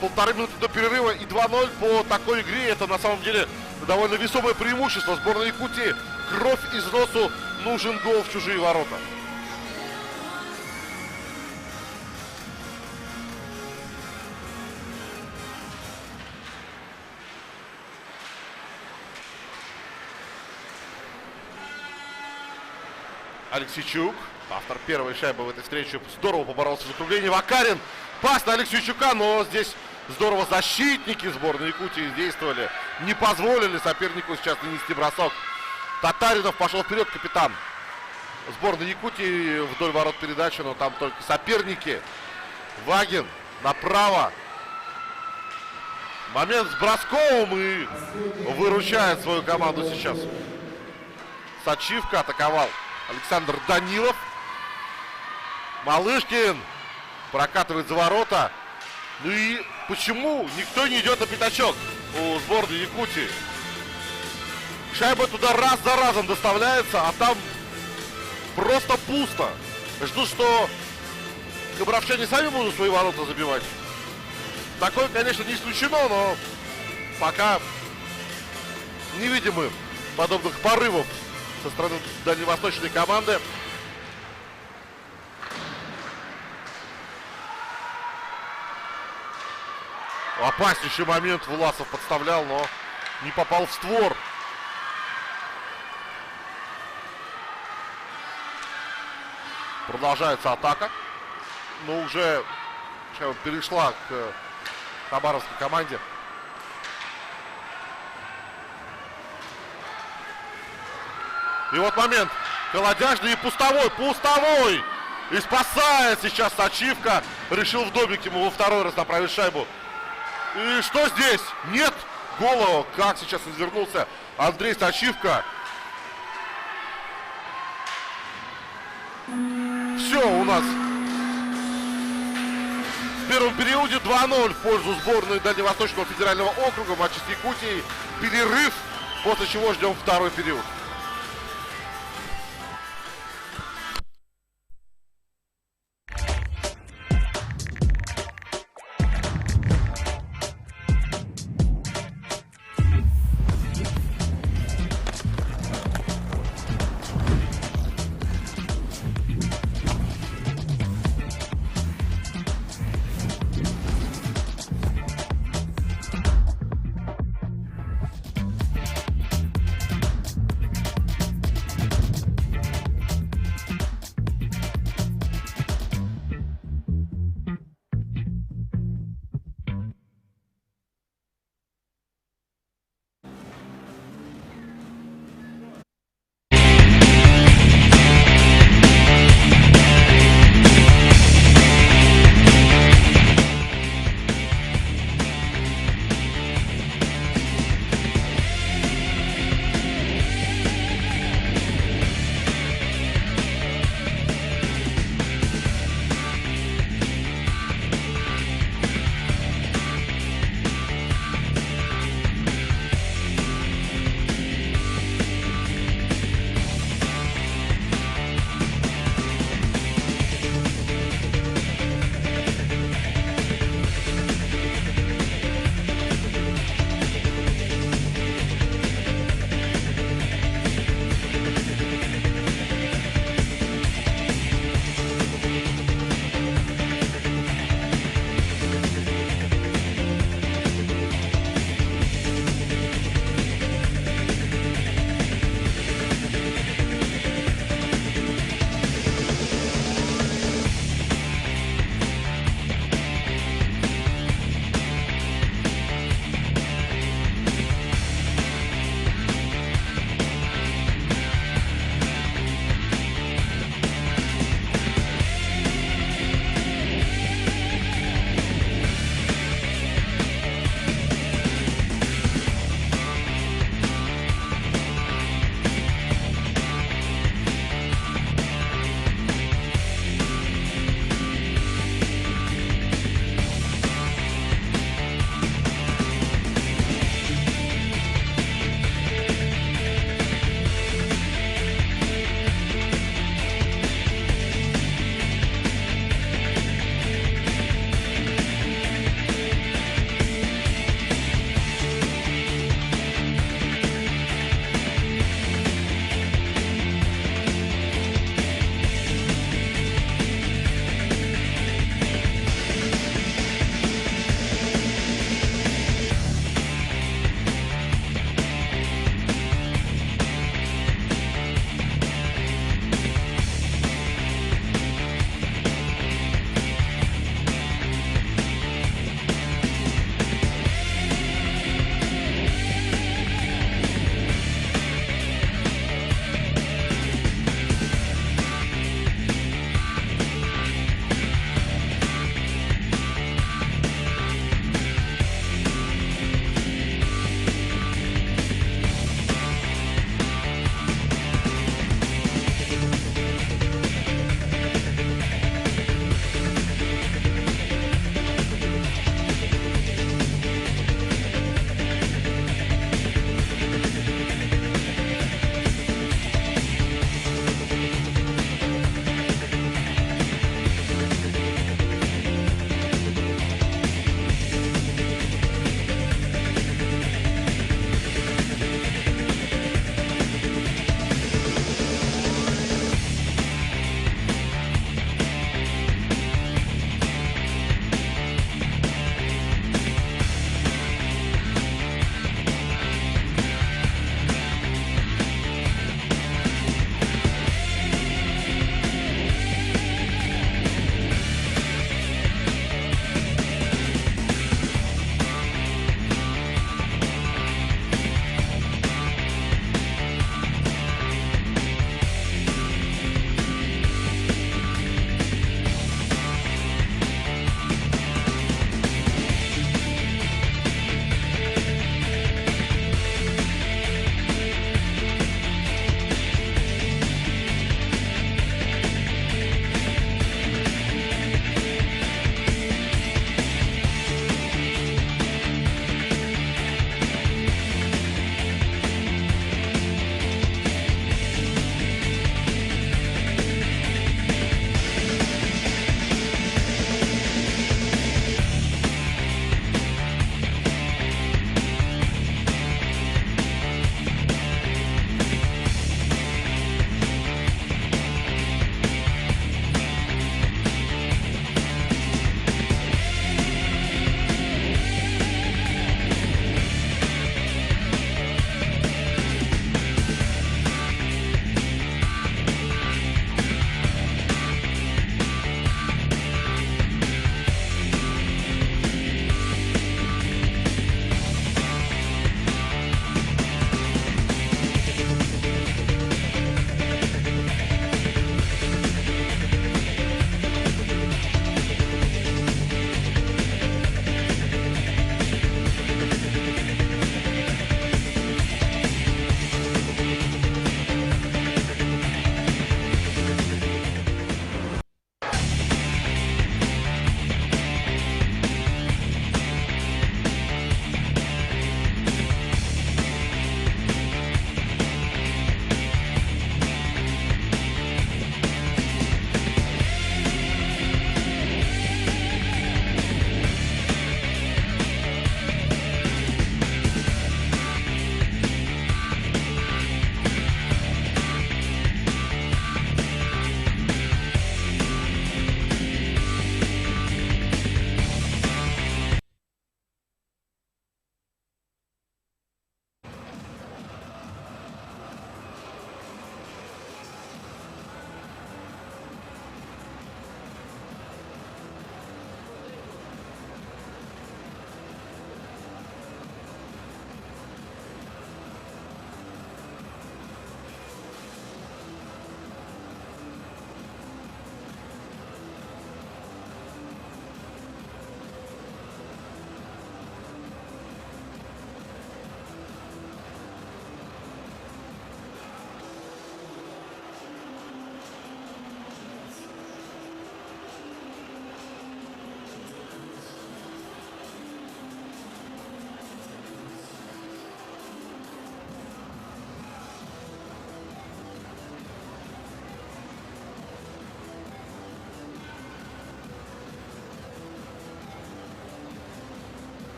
1,5 минуты до перерыва и 2-0 по такой игре. Это на самом деле довольно весомое преимущество сборной Якутии. Кровь из носу, нужен гол в чужие ворота. Алексейчук, автор первой шайбы в этой встрече, здорово поборолся за закругление. Вакарин, пас на Алексейчука, но здесь здорово защитники сборной Якутии действовали. Не позволили сопернику сейчас нанести бросок. Татаринов пошел вперед, капитан сборной Якутии, вдоль ворот передачи, но там только соперники. Вагин направо. Момент с Бросковым и выручает свою команду сейчас. Сачивка атаковал Александр Данилов. Малышкин прокатывает за ворота. Ну и почему никто не идет на пятачок у сборной Якутии? Шайба туда раз за разом доставляется, а там просто пусто. Жду, что кобровчане сами будут свои ворота забивать. Такое, конечно, не исключено, но пока не видим мы подобных порывов со стороны дальневосточной команды. Опаснейший момент Власов подставлял, но не попал в створ. Продолжается атака. Но уже перешла к хабаровской команде. И вот момент. Колодяжный и пустовой. Пустовой! И спасает сейчас Сачивка. Решил в домик ему во второй раз направить шайбу. И что здесь? Нет гола. Как сейчас извернулся Андрей Сачивка. Все у нас в первом периоде 2-0 в пользу сборной Дальневосточного федерального округа. Матч с Якутией. Перерыв, после чего ждем второй период.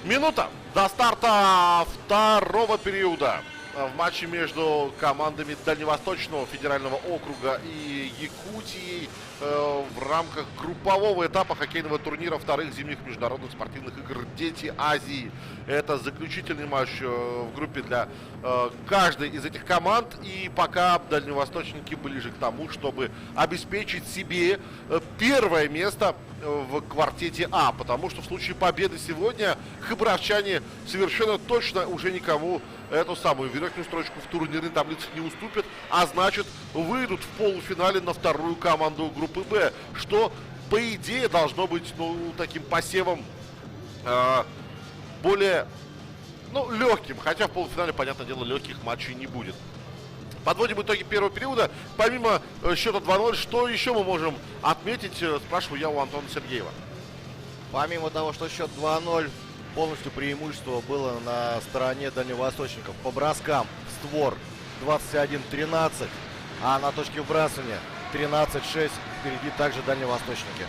Минута до старта второго периода в матче между командами Дальневосточного федерального округа и Якутией в рамках группового этапа хоккейного турнира вторых зимних международных спортивных игр «Дети Азии». Это заключительный матч в группе для каждой из этих команд. И пока дальневосточники ближе к тому, чтобы обеспечить себе первое место в квартете А. Потому что в случае победы сегодня хабаровчане совершенно точно уже никому эту самую верхнюю строчку в турнирной таблице не уступят, а значит выйдут в полуфинале на вторую команду группы Б, что по идее должно быть таким посевом более легким, хотя в полуфинале, понятное дело, легких матчей не будет. Подводим итоги первого периода. Помимо счета 2-0, что еще мы можем отметить, спрашиваю я у Антона Сергеева. Помимо того, что счет 2-0, полностью преимущество было на стороне дальневосточников. По броскам в створ 21-13, а на точке вбрасывания 13-6. Впереди также дальневосточники.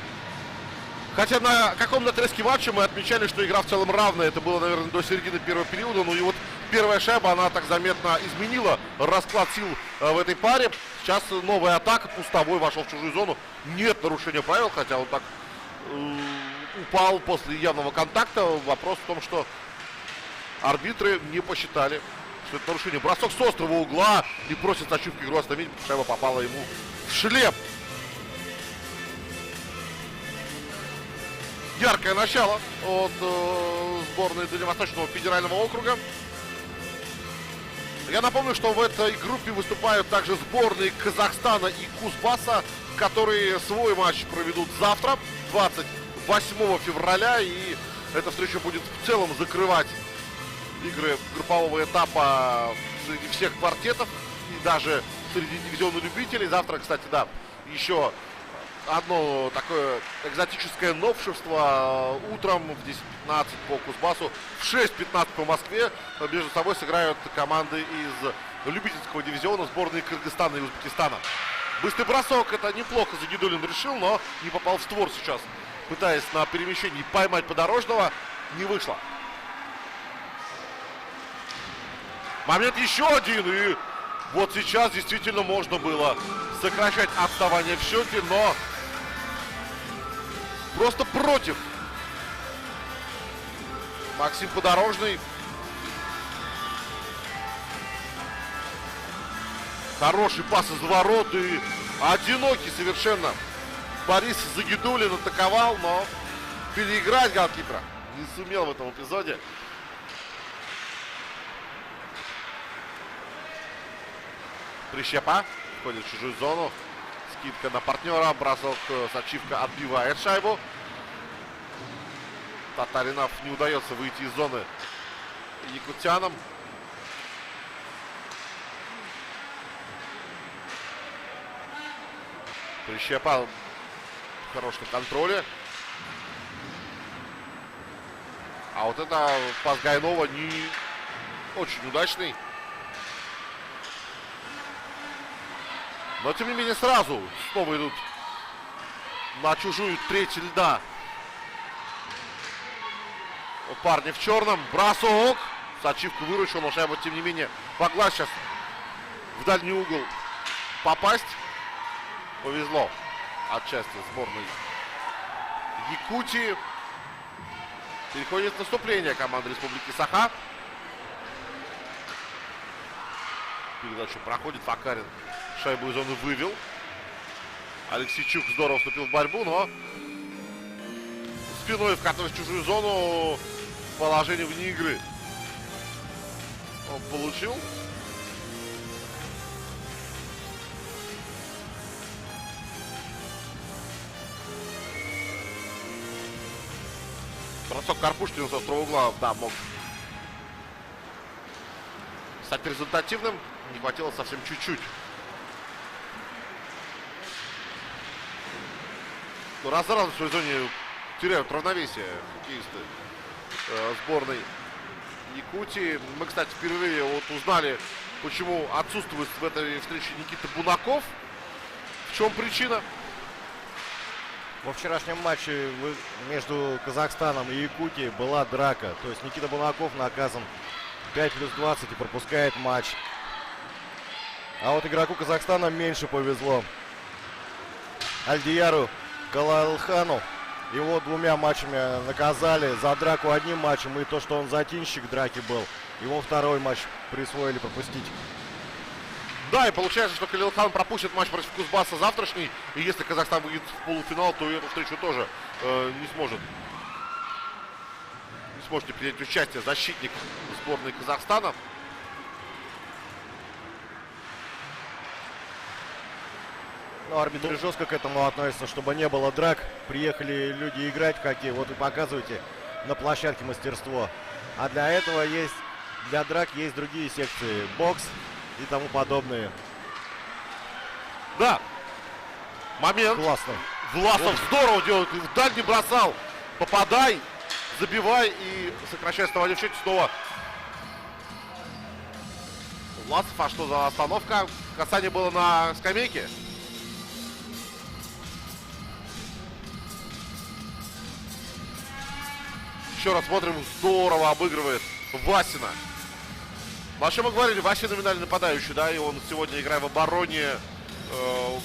Хотя на каком-то отрезке матча мы отмечали, что игра в целом равная. Это было, наверное, до середины первого периода. Ну и вот первая шайба, она так заметно изменила расклад сил в этой паре. Сейчас новая атака, Пустовой вошел в чужую зону. Нет нарушения правил, хотя он так упал после явного контакта. Вопрос в том, что арбитры не посчитали, что это нарушение. Бросок с острого угла и просит Сачивки игру остановить. Шайба попала ему в шлем. Яркое начало от сборной Дальневосточного федерального округа. Я напомню, что в этой группе выступают также сборные Казахстана и Кузбасса, которые свой матч проведут завтра, 28 февраля. И эта встреча будет в целом закрывать игры группового этапа среди всех квартетов и даже среди дивизиона любителей. Завтра, кстати, да, еще одно такое экзотическое новшество. Утром в 10:15 по Кузбассу, в 6:15 по Москве между собой сыграют команды из любительского дивизиона сборной Кыргызстана и Узбекистана. Быстрый бросок, это неплохо Загидулин решил, но не попал в створ сейчас. Пытаясь на перемещении поймать подорожного, не вышло. Момент еще один, и вот сейчас действительно можно было сокращать отставание в счете, но просто против. Максим Подорожный. Хороший пас из ворот и одинокий совершенно. Борис Загидулин атаковал, но переиграть голкипера не сумел в этом эпизоде. Прищепа входит в чужую зону. Скидка на партнера. Бросок Сачивка отбивает шайбу. Татаринов не удается выйти из зоны якутянам. Прищепа в хорошем контроле. А вот это пас Гайнова не очень удачный. Но, тем не менее, сразу снова идут на чужую треть льда. Парни в черном. Бросок. Сачивка выручил, но шайба, тем не менее, могла сейчас в дальний угол попасть. Повезло отчасти сборной Якутии. Переходит наступление команды Республики Саха. Передачу проходит Факарин. Шайбу из зоны вывел. Алексейчук здорово вступил в борьбу, но спиной вкатываясь в чужую зону, положение вне игры он получил. Бросок Карпушкина с острого угла, да, мог стать результативным. Не хватило совсем чуть-чуть. Раз за разом в своей зоне теряют равновесие хоккеисты сборной Якутии. Мы, кстати, впервые вот узнали, почему отсутствует в этой встрече Никита Бунаков. В чем причина? Во вчерашнем матче между Казахстаном и Якутией была драка. То есть Никита Бунаков наказан 5+20 и пропускает матч. А вот игроку Казахстана меньше повезло. Альдияру Калалхану его 2 матчами наказали. За драку 1 матчем и то, что он затинщик драки был. Ему 2-й матч присвоили пропустить. Да, и получается, что Калилхан пропустит матч против Кузбасса завтрашний. И если Казахстан выйдет в полуфинал, то эту встречу тоже не сможет принять участие защитник сборной Казахстана. Ну, арбитры жестко к этому относятся, чтобы не было драк. Приехали люди играть в хоккей, вот и показывайте на площадке мастерство. А для этого есть, для драк есть другие секции, бокс и тому подобные. Да, момент. Классно. Власов здорово делает, вдаль не бросал. Попадай, забивай и сокращай расставание в счете снова. Власов, а что за остановка? Касание было на скамейке. Еще раз смотрим, здорово обыгрывает Васина. Вообще мы говорили, Васин номинальный нападающий, да, и он сегодня, играя в обороне,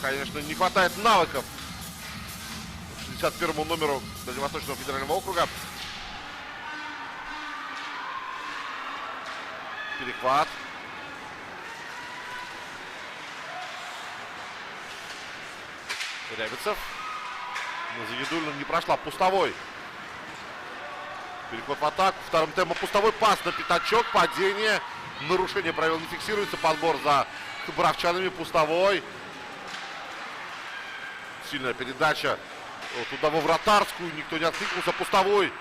конечно, не хватает навыков 61-му номеру Дальневосточного федерального округа. Перехват. Рябицев. Загидулина не прошла. Пустовой. Переход в атаку. Вторым темпом пустовой. Пас на пятачок. Падение. Нарушение правил не фиксируется. Подбор за бравчанами. Пустовой. Сильная передача. Туда во вратарскую. Никто не откликнулся. Пустовой.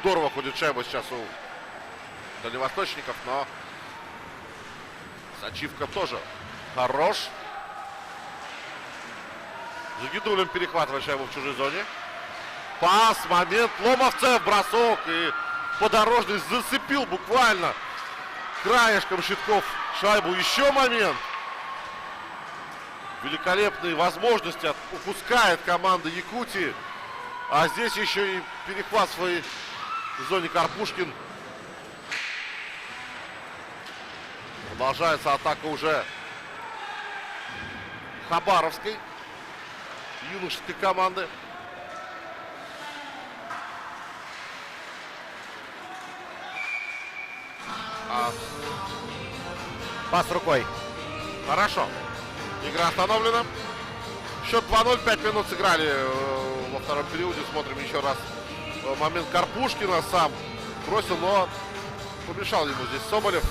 Здорово ходит шайба сейчас у дальневосточников. Но Сачивка тоже хорош. Загидулин перехватывает шайбу в чужой зоне. Пас, момент, Ломовцев, бросок. И подорожный зацепил буквально краешком щитков шайбу. Еще момент. Великолепные возможности упускает команда Якутии. А здесь еще и перехват в своей зоне Карпушкин. Продолжается атака уже Хабаровской юношеской команды. Пас рукой. Хорошо. Игра остановлена. Счет 2-0. 5 минут сыграли во втором периоде. Смотрим еще раз момент Карпушкина. Сам бросил, но помешал ему здесь Соболев.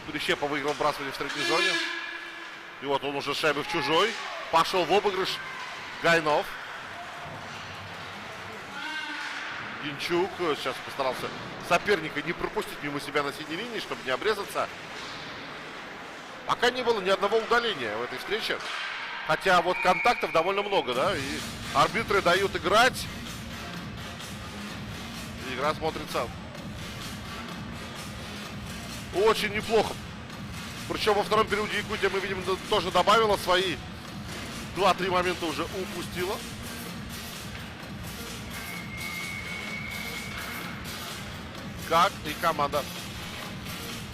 Прищепа выиграл вбрасывание в третьей зоне. И вот он уже шайбы в чужой. Пошел в обыгрыш Гайнов. Гинчук сейчас постарался соперника не пропустить мимо себя на синей линии, чтобы не обрезаться. Пока не было ни одного удаления в этой встрече. Хотя вот контактов довольно много, да. И арбитры дают играть. И игра смотрится очень неплохо. Причем во втором периоде Якутия, мы видим, тоже добавила свои 2-3 момента, уже упустила. Как и команда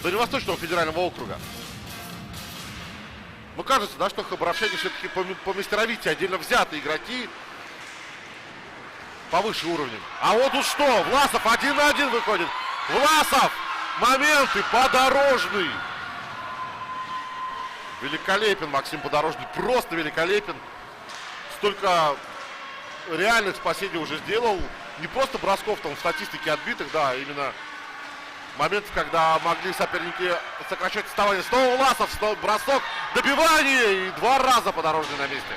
Дальневосточного федерального округа. Ну, кажется, да, что хабаровчане все-таки по мастеровитию отдельно взятые игроки повыше уровнем. А вот тут что? Власов 1 на 1 выходит. Власов! Моменты, Подорожный. Великолепен Максим Подорожный. Просто великолепен. Столько реальных спасений уже сделал. Не просто бросков там в статистике отбитых, да, именно моментов, когда могли соперники сокращать отставание. Снова Власов, снова бросок, добивание и 2 раза Подорожный на месте.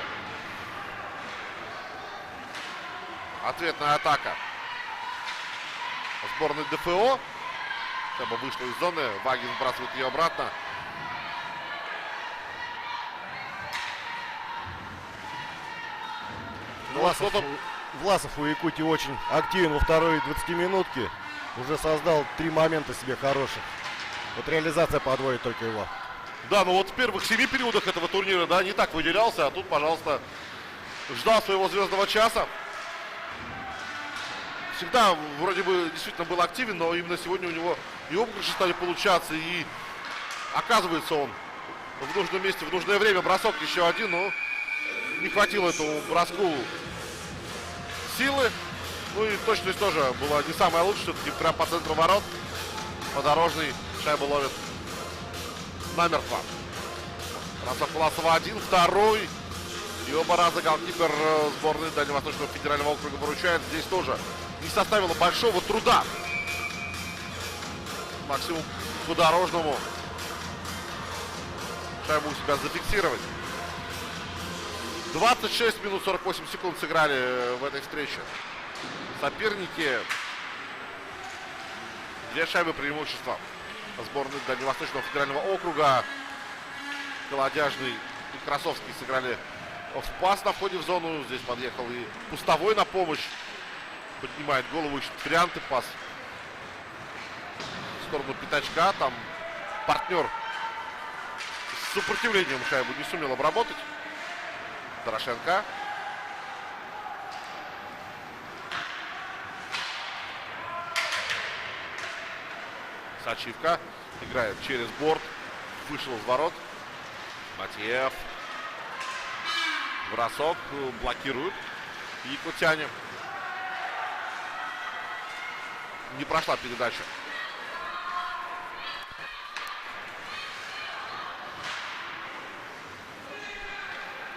Ответная атака сборной ДФО. Шайба вышла из зоны, Вагин сбрасывает ее обратно. Власов у Якутии очень активен во второй 20-минутке. Уже создал 3 момента себе хороших. Вот реализация подводит только его. Да, ну вот в первых 7 периодах этого турнира, да, не так выделялся, а тут, пожалуйста, ждал своего звездного часа. Всегда вроде бы действительно был активен, но именно сегодня у него и обыгрыши стали получаться, и оказывается он в нужном месте, в нужное время. Бросок еще один, но не хватило этому броску силы. Ну и точность тоже была не самая лучшая, все-таки прям по центру ворот. Подорожный шайбу ловит намертво. Бросок Власова один, второй. И оба раза голкипер сборной Дальневосточного федерального округа выручает. Здесь тоже не составило большого труда Максиму Подорожному шайбу у себя зафиксировать. 26 минут 48 секунд сыграли в этой встрече соперники. 2 шайбы преимущества сборной Дальневосточного федерального округа. Колодяжный и Красовский сыграли в пас на входе в зону. Здесь подъехал и Пустовой на помощь. Поднимает голову, ищет варианты, пас в сторону Пятачка. Там партнер с сопротивлением шайбу не сумел обработать. Дорошенко. Сачивка играет через борт. Вышел из ворот. Матеев. Бросок. Блокируют. Якутяне. Не прошла передача.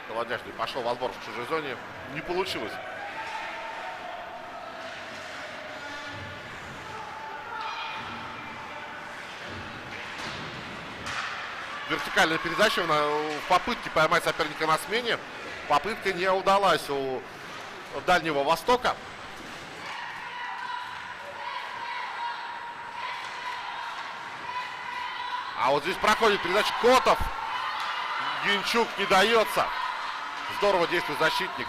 Колодяжный пошел в отбор в чужой зоне. Не получилось. Вертикальная передача в попытке поймать соперника на смене. Попытка не удалась у Дальнего Востока. А вот здесь проходит передача Котов. Гинчук не дается. Здорово действует защитник.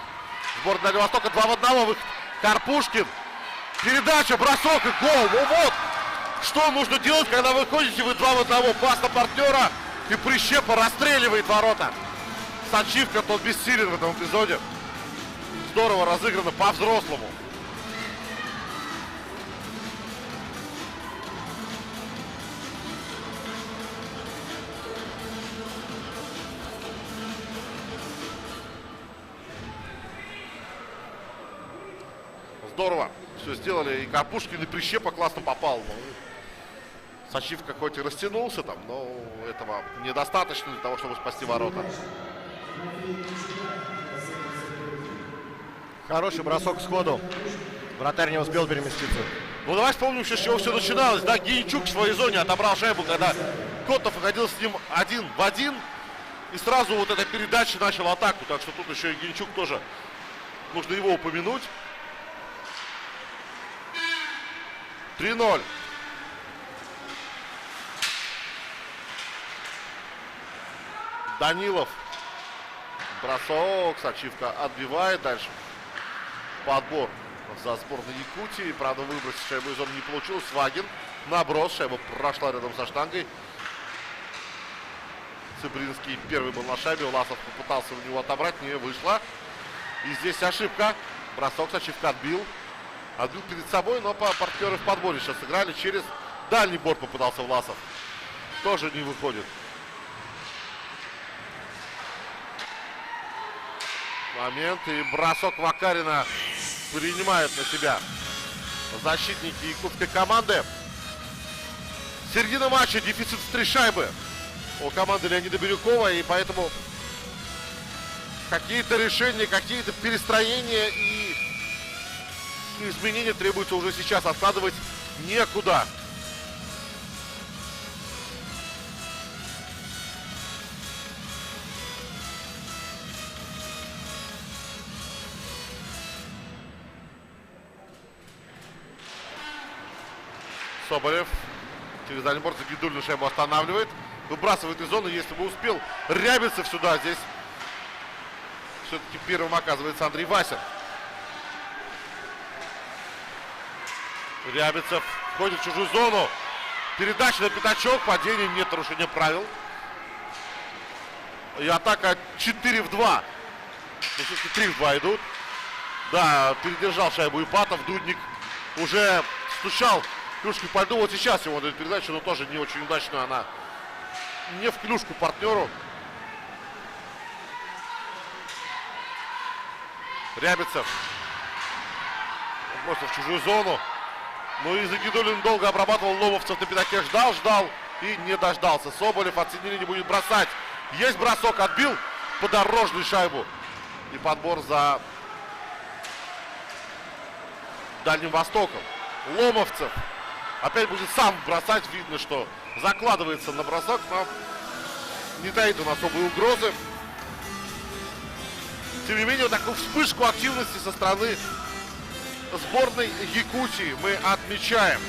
Сборная Дальнего Востока 2 в 1. Выход. Карпушкин. Передача, бросок и гол. Ну вот. Что нужно делать, когда вы ходите, вы 2 в 1. Пас на партнера. И Прищепа расстреливает ворота. Сачивка, тот бессилен в этом эпизоде. Здорово разыграно по-взрослому. Здорово все сделали. И Карпушкин, и Прищепа классно попал. Сачивка хоть и растянулся там, но этого недостаточно для того, чтобы спасти ворота. Хороший бросок сходу. Вратарь не успел переместиться. Ну давай вспомним еще, с чего все начиналось. Да, Гинчук в своей зоне отобрал шайбу, когда Котов выходил с ним 1 в 1. И сразу вот эта передача начала атаку. Так что тут еще и Гинчук тоже. Нужно его упомянуть. 3-0. Данилов. Бросок. Сачивка отбивает. Дальше подбор за сборной Якутии. Правда, выбросить шайбу из зоны не получилось. Вагин. Наброс. Шайба прошла рядом со штангой. Цыбринский первый был на шайбе. Власов попытался у него отобрать. Не вышло. И здесь ошибка. Бросок. Сачивка отбил. Отбил перед собой, но партнеры в подборе сейчас сыграли. Через дальний борт попытался Власов. Тоже не выходит. Момент. И бросок Вакарина принимают на себя защитники якутской команды. Середина матча. Дефицит в 3 шайбы у команды Леонида Бирюкова. И поэтому какие-то решения, какие-то перестроения и изменения требуется уже сейчас. Откладывать некуда. Соболев через дальний борт Загидульный шайбу останавливает. Выбрасывает из зоны. Если бы успел Рябицев сюда, здесь все-таки первым оказывается Андрей Васин. Рябицев входит в чужую зону. Передача на Пятачок. Падение, нет нарушения правил. И атака 4 в 2. Ну, все-таки 3 в 2 идут. Да, передержал шайбу Ипатов. Дудник уже стучал клюшкой по льду. Вот сейчас его дает передачу, но тоже не очень удачную. Она не в клюшку партнеру. Рябицев. Просто в чужую зону. Ну и Загидуллин долго обрабатывал Ломовцев на пятаке. Ждал и не дождался. Соболев оценили, не будет бросать. Есть бросок, отбил подорожную шайбу. И подбор за Дальним Востоком. Ломовцев опять будет сам бросать. Видно, что закладывается на бросок, но не таит он особой угрозы. Тем не менее, вот такую вспышку активности со стороны сборной Якутии мы отмечаем.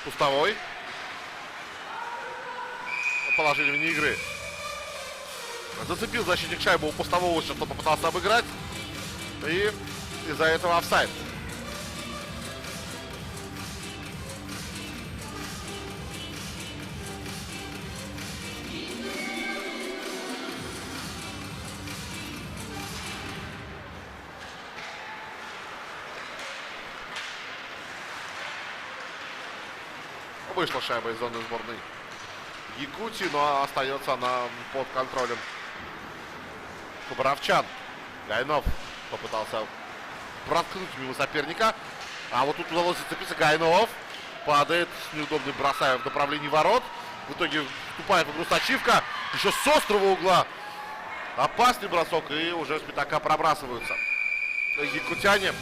Пустовой. Положение вне игры. Зацепил защитник шайбу у пустового, что попытался обыграть. И из-за этого офсайд. Вышла шайба из зоны сборной Якутии, но остается она под контролем Боровчан. Гайнов попытался проткнуть мимо соперника. А вот тут удалось зацепиться. Гайнов падает с неудобной, бросая в направлении ворот. В итоге вступает в игру Сачивка. Еще с острого угла. Опасный бросок. И уже с пятака пробрасываются якутяне.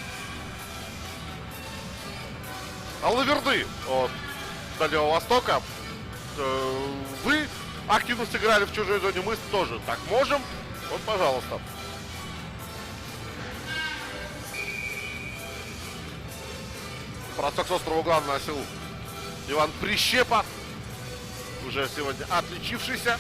Лаверды от Дальнего Востока. Вы активно сыграли в чужой зоне, мы тоже так можем. Вот, пожалуйста. Бросок с острого угла наносил Иван Прищепа. Уже сегодня отличившийся.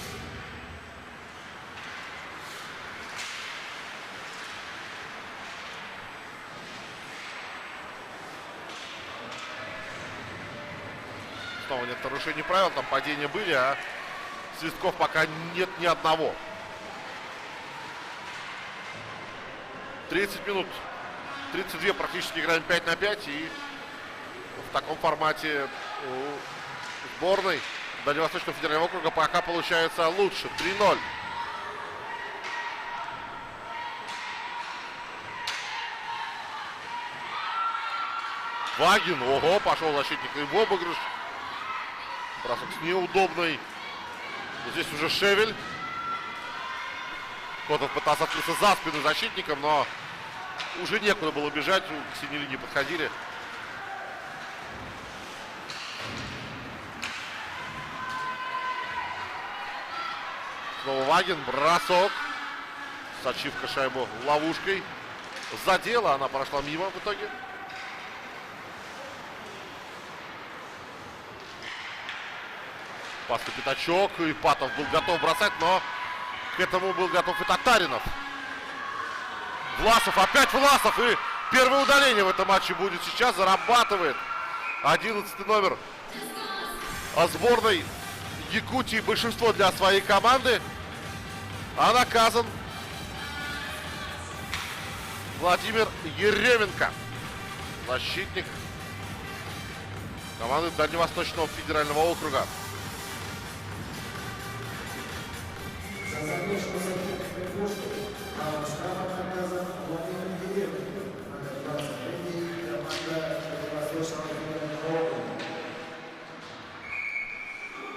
Снова нет нарушений правил, там падения были, а свистков пока нет ни одного. 30 минут, 32 практически играем 5 на 5, и в таком формате у сборной Дальневосточного федерального округа пока получается лучше. 3-0. Вагин, ого, пошел защитник и в обыгрыш. Бросок с неудобной. Здесь уже Шевель. Котов пытался открыться за спину защитником, но уже некуда было бежать. К синей линии подходили. Снова Вагин. Бросок. Сачивка шайбу ловушкой. Задела. Она прошла мимо в итоге. Пас на пятачок. Ипатов был готов бросать, но к этому был готов и Татаринов. Власов, опять Власов. И первое удаление в этом матче будет сейчас. Зарабатывает 11 номер сборной Якутии. Большинство для своей команды. А наказан Владимир Еременко. Защитник команды Дальневосточного федерального округа.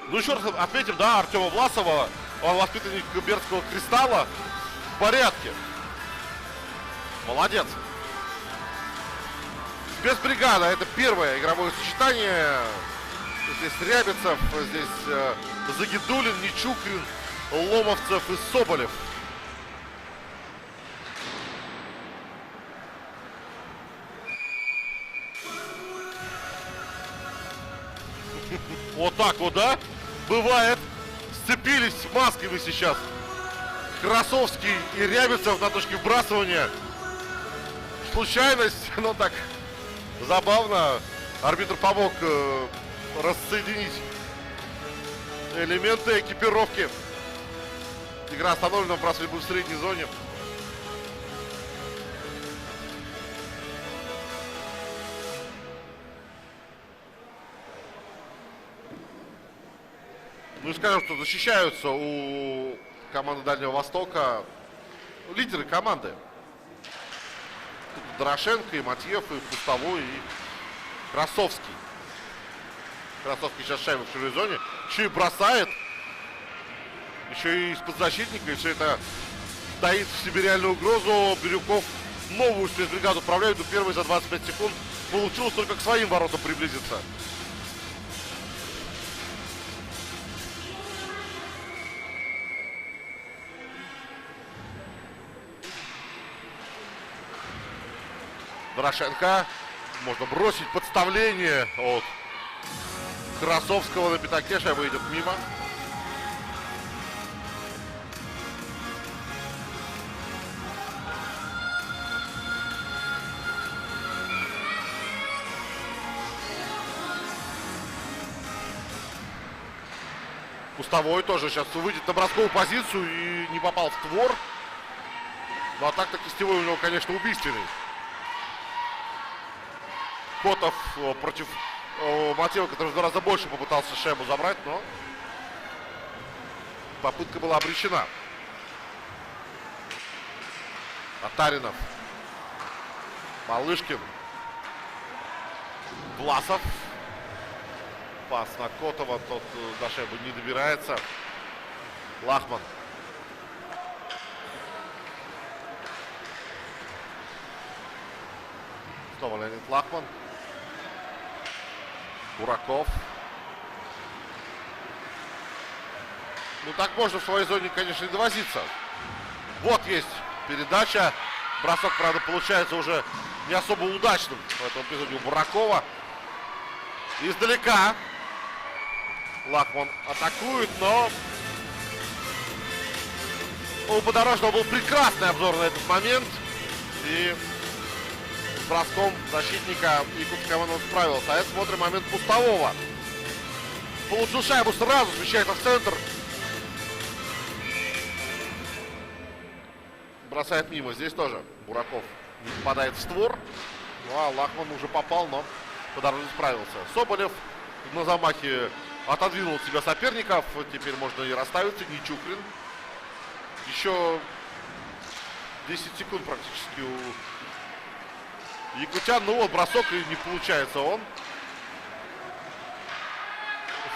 Ну, еще раз отметим, да, Артема Власова, он воспитанник Бердского Кристалла, в порядке. Молодец. Спецбригада, это первое игровое сочетание. Здесь Рябицев, здесь Загидуллин, Нечукрин, Ломовцев и Соболев. Вот так вот, да? Бывает. Сцепились масками сейчас Красовский и Рябицев на точке вбрасывания. Случайность, но так забавно. Арбитр помог рассоединить элементы экипировки. Игра остановлена, вбрасывали бы в средней зоне. Ну и скажем, что защищаются у команды Дальнего Востока лидеры команды. Тут Дорошенко, и Матьев, и Пустовой, и Красовский. Красовский сейчас шайбу в чужой зоне. Еще и бросает. Еще и из-под защитника. И все это таит в себе реальную угрозу. Бирюков новую спецбригаду управляют. Но первые за 25 секунд получилось только к своим воротам приблизиться. Дорошенко. Можно бросить подставление от Красовского на пятаке. Шайба идет мимо. Пустовой тоже сейчас выйдет на бросковую позицию и не попал в створ. Ну а так-то кистевой у него, конечно, убийственный. Котов против Матеева, который в 2 раза больше попытался шайбу забрать, но попытка была обречена. Татаринов. Малышкин. Власов. Пас на Котова, тот до шайбы не добирается. Лахман. Снова Леонид Лахман. Бураков. Ну так можно в своей зоне, конечно, и довозиться. Вот есть передача. Бросок, правда, получается уже не особо удачным в этом эпизоде у Буракова. Издалека Лахман атакует, но у Подорожного был прекрасный обзор на этот момент. И с броском защитника якутская команда справилась. А это смотрим момент Пустового. Получил шайбу, сразу смещается в центр. Бросает мимо. Здесь тоже Бураков не попадает в створ. Ну а Лахман уже попал, но Подорожный справился. Соболев на замахе отодвинул от себя соперников. Теперь можно и расставиться. Нечухрин. Еще 10 секунд практически у якутян. Ну вот бросок, и не получается он.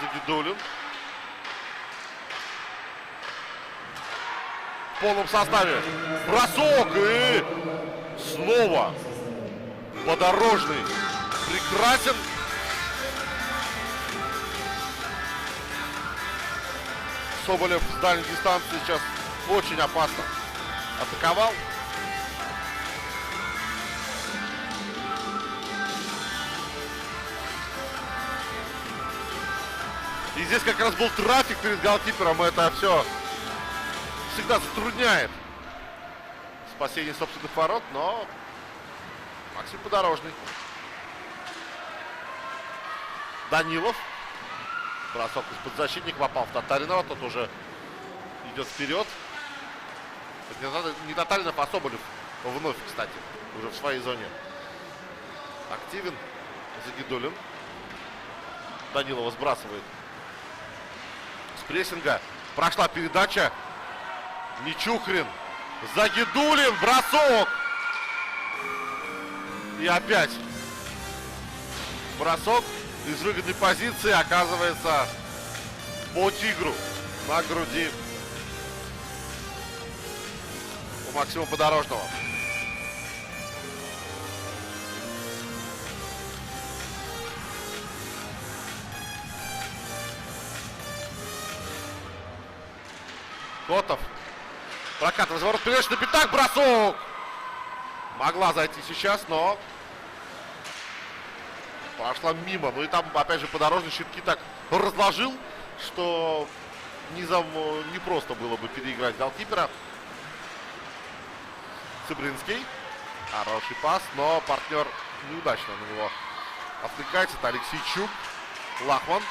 Загидулин. В полном составе. Бросок, и снова Подорожный прекрасен. Соболев с дальней дистанции сейчас очень опасно атаковал. И здесь как раз был трафик перед голкипером. Это все всегда затрудняет спасение собственных ворот, но Максим Подорожный. Данилов. Бросок из-под защитника, попал в Татаринова. Тот уже идет вперед. Не Татаринов, а Соболев. Вновь, кстати, уже в своей зоне. Активен. Загидулин. Данилова сбрасывает с прессинга. Прошла передача. Нечухрин. Загидулин. Бросок. И опять бросок из выгодной позиции оказывается по тигру на груди у Максима Подорожного. Котов. Прокатывает разворот. Передача на пятак. Бросок. Могла зайти сейчас, но прошла мимо. Ну и там, опять же, Подорожный щитки так разложил, что низом не просто было бы переиграть голкипера. Цыбринский. Хороший пас, но партнер неудачно на него отвлекается. Это Алексейчук. Лахман.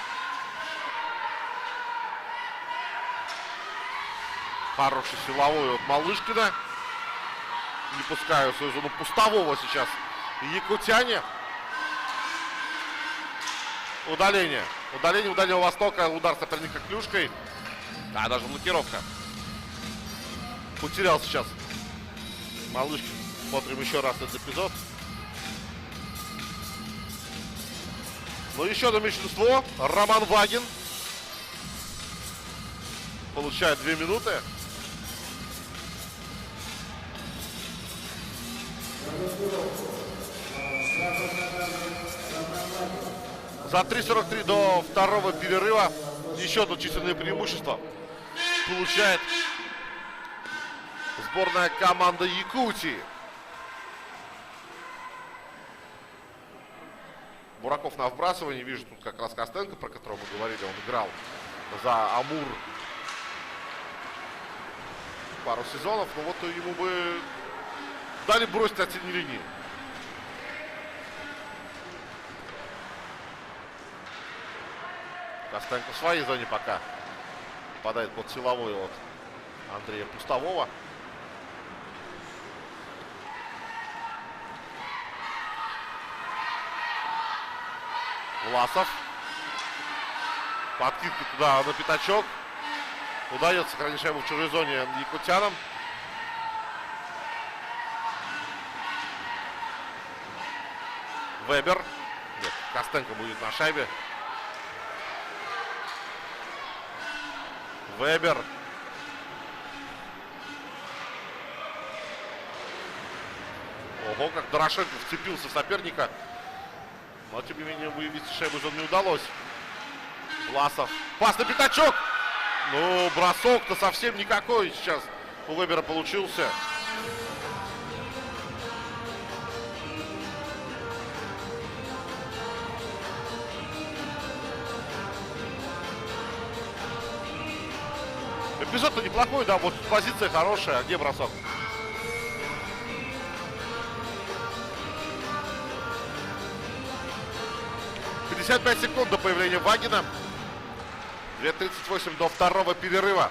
Хороший силовой от Малышкина. Не пускаю в свою зону Пустового сейчас. Якутяне. Удаление. Удаление у Дальнего Востока. Удар соперника клюшкой. Да, даже блокировка. Потерял сейчас Малышкин. Смотрим еще раз этот эпизод. Ну, еще одно меньшинство. Роман Вагин. Получает 2 минуты. За 3:43 до второго перерыва еще одно численное преимущество получает сборная команда Якутии. Бураков на вбрасывании. Вижу тут как раз Костенко, про которого мы говорили. Он играл за Амур пару сезонов. Но вот ему бы дали бросить от синей линии. Костенко в своей зоне пока попадает под силовой от Андрея Пустового. Власов. Подкидка туда на пятачок. Удается сохранить шайбу в чужой зоне якутянам. Вебер. Нет, Костенко будет на шайбе. Вебер. Ого, как Дорошенко вцепился в соперника. Но, тем не менее, вывести шайбу из зоны не удалось. Власов. Пас на пятачок. Ну, бросок-то совсем никакой сейчас у Вебера получился. Эпизод-то неплохой, да, вот позиция хорошая. А где бросок? «55 секунд до появления Вагина. 2:38 до второго перерыва.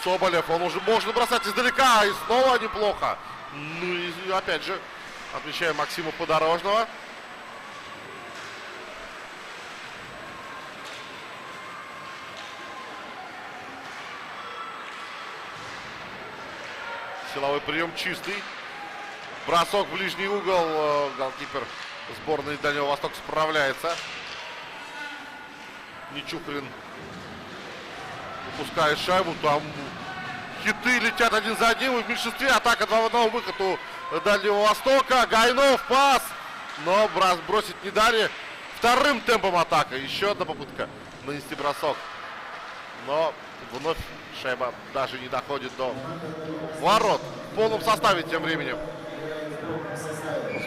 Соболев, он уже можно бросать издалека, и снова неплохо. Ну и опять же, отмечаем Максима Подорожного. Силовой прием чистый. Бросок в ближний угол. Голкипер сборной Дальнего Востока справляется. Нечухарин выпускает шайбу. Там хиты летят один за одним. И в меньшинстве атака 2 в 1. Выход у Дальнего Востока. Гайнов, пас. Но бросить не дали. Вторым темпом атака. Еще одна попытка нанести бросок. Но вновь шайба даже не доходит до ворот. В полном составе тем временем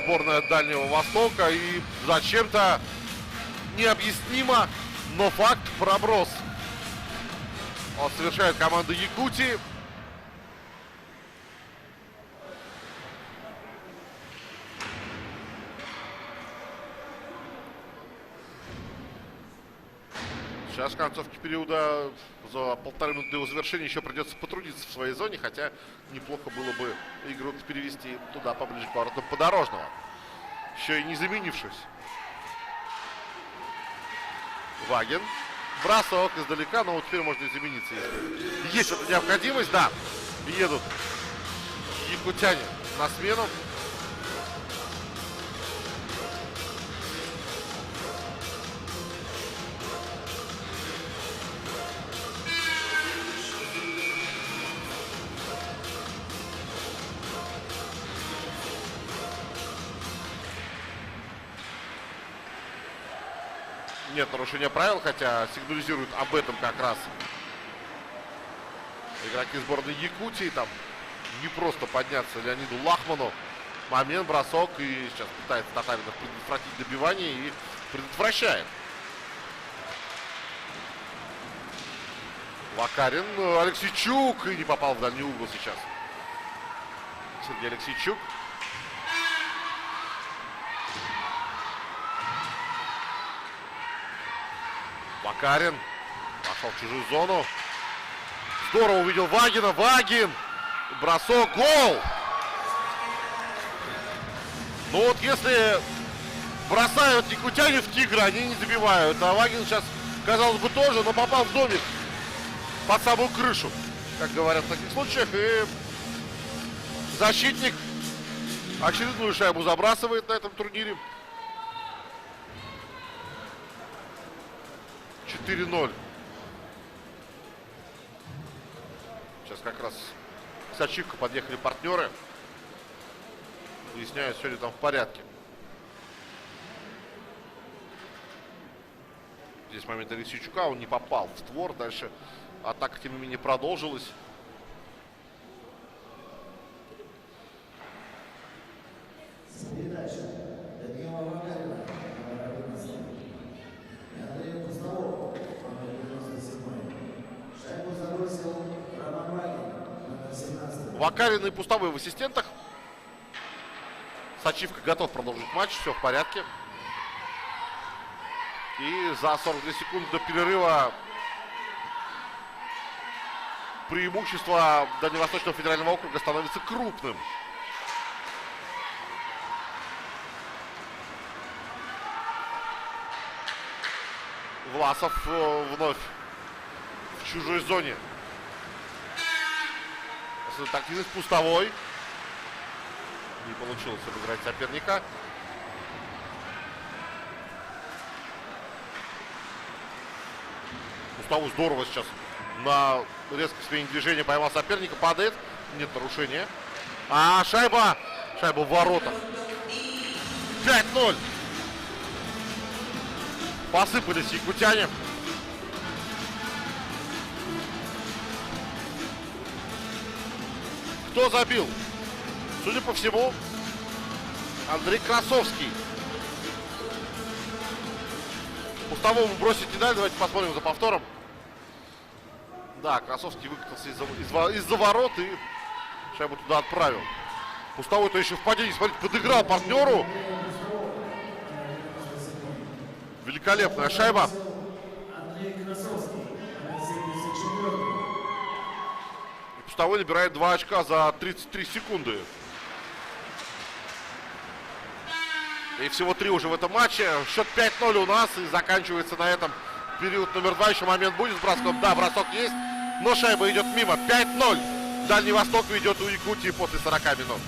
сборная Дальнего Востока. И зачем-то необъяснимо, но факт, проброс совершает команда Якутии. Сейчас в концовке периода за 1,5 минуты до его завершения еще придется потрудиться в своей зоне, хотя неплохо было бы игру перевести туда поближе к воротам Подорожного, еще и не заменившись. Вагин. Бросок издалека, но вот теперь можно и замениться, если есть эта необходимость, да. Едут якутяне на смену. Нет нарушения правил, хотя сигнализируют об этом как раз игроки сборной Якутии. Там не просто подняться Леониду Лахману. момент, бросок. И сейчас пытается Татаринов предотвратить добивание и предотвращает. Вакарин, Алексейчук. И не попал в дальний угол сейчас. Сергей Алексейчук. Вакарин пошел в чужую зону. Здорово увидел Вагина. Вагин. Бросок. Гол. Ну вот если бросают якутяне в Тигра, они не забивают. А Вагин сейчас, казалось бы, тоже, но попал в домик под самую крышу, как говорят в таких случаях. И защитник очередную шайбу забрасывает на этом турнире. 4-0. Сейчас как раз с ачивкой подъехали партнеры. Выясняют, все ли там в порядке. Здесь момент Алексейчука, он не попал в створ. Дальше атака, тем не менее, продолжилась. Вакарин и Пустовой в ассистентах. Сачивка готов продолжить матч, все в порядке. И за 42 секунды до перерыва преимущество Дальневосточного федерального округа становится крупным. Власов вновь в чужой зоне. Активность Пустовой. Не получилось обыграть соперника. Пустовой здорово сейчас на резкое смене движения поймал соперника. Падает. Нет нарушения. А шайба. Шайба в воротах. 5-0. Посыпались якутяне. Кто забил? Судя по всему, Андрей Красовский. Пустовому бросить не дали. Давайте посмотрим за повтором. Да, Красовский выкатился из-за ворот и шайбу туда отправил. Пустовой-то еще в падении, смотрите, подыграл партнеру. Великолепная шайба. Пустовой набирает 2 очка за 33 секунды. И всего 3 уже в этом матче. Счет 5-0 у нас. И заканчивается на этом период номер 2. Еще момент будет с броском. Да, бросок есть. Но шайба идет мимо. 5-0. Дальний Восток ведет у Якутии после 40 минут.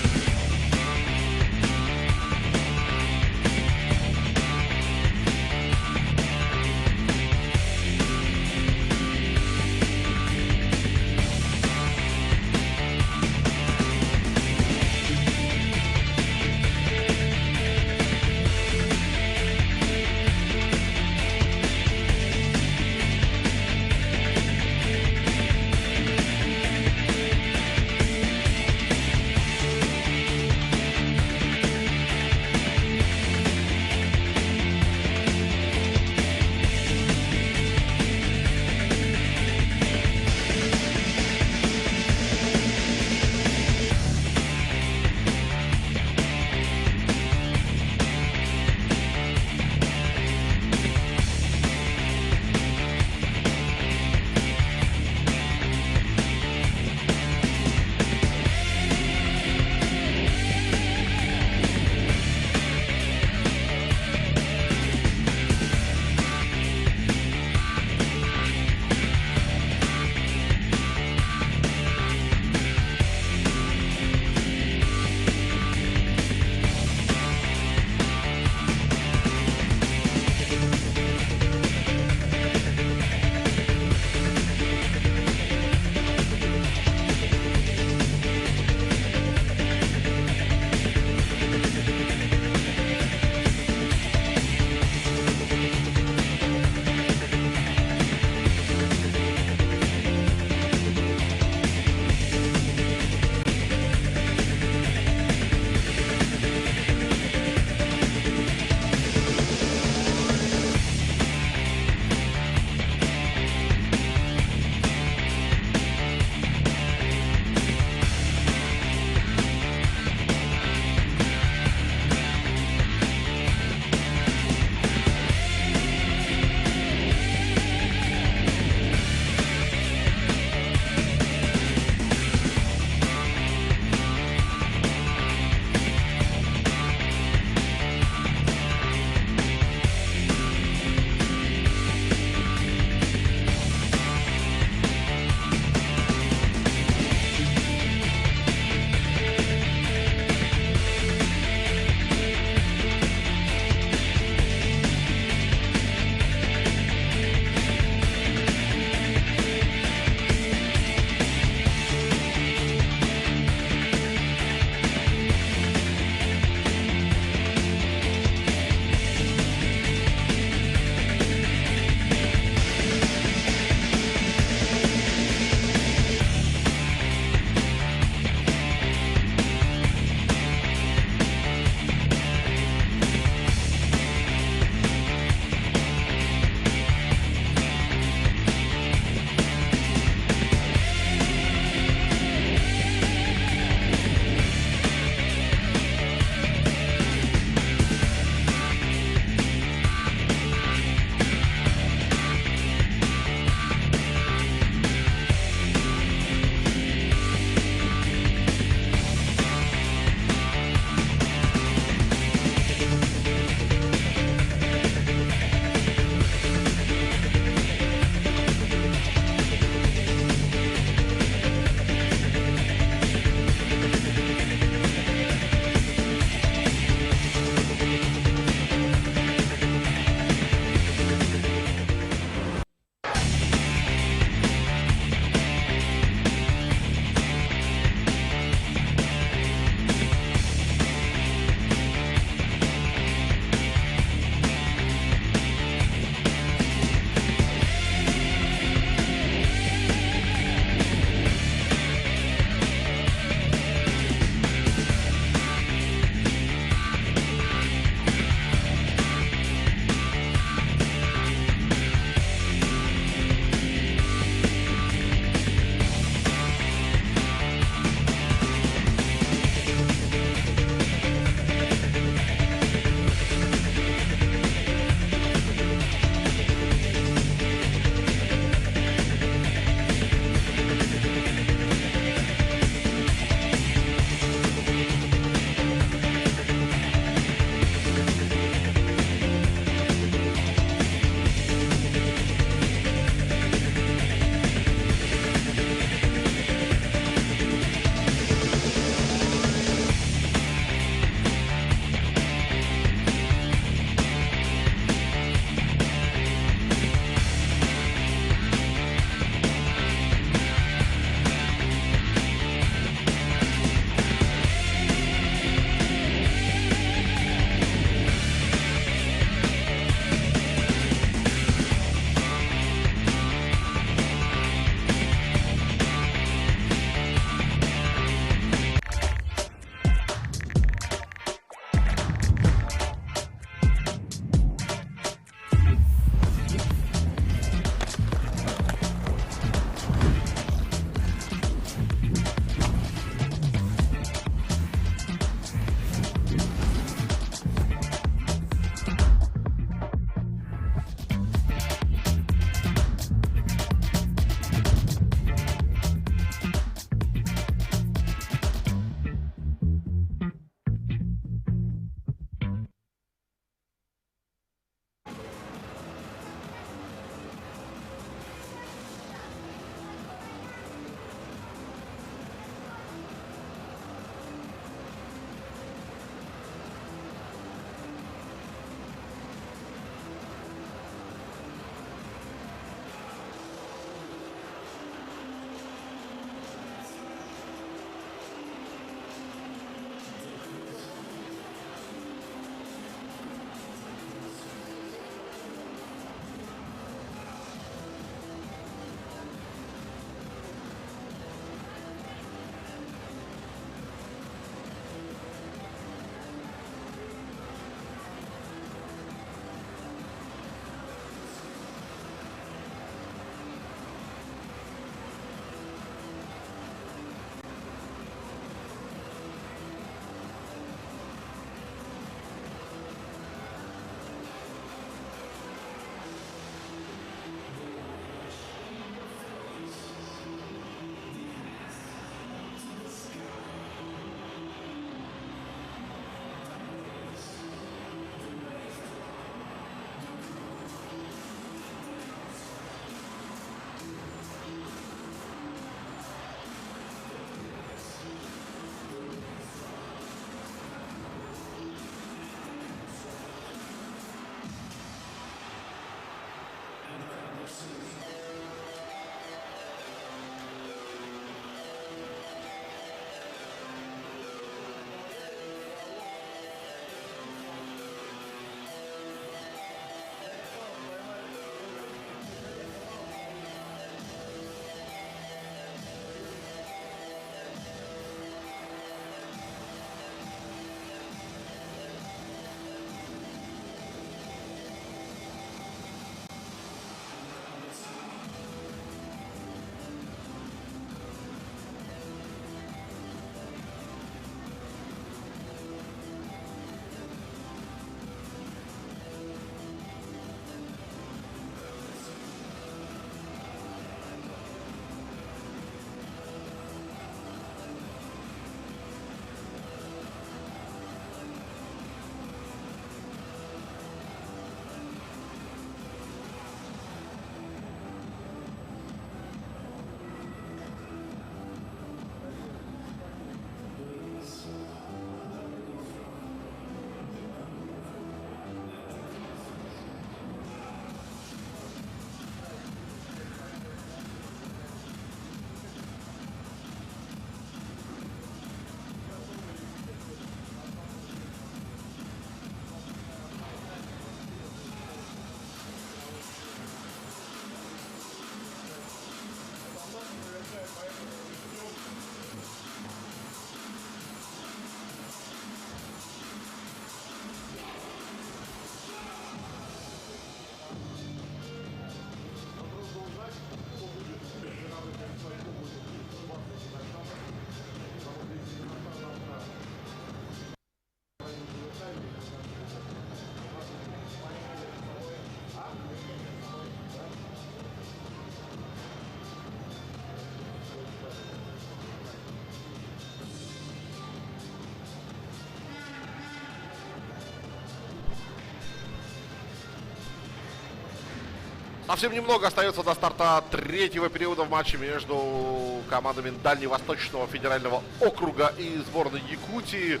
Совсем немного остается до старта третьего периода в матче между командами Дальневосточного федерального округа и сборной Якутии.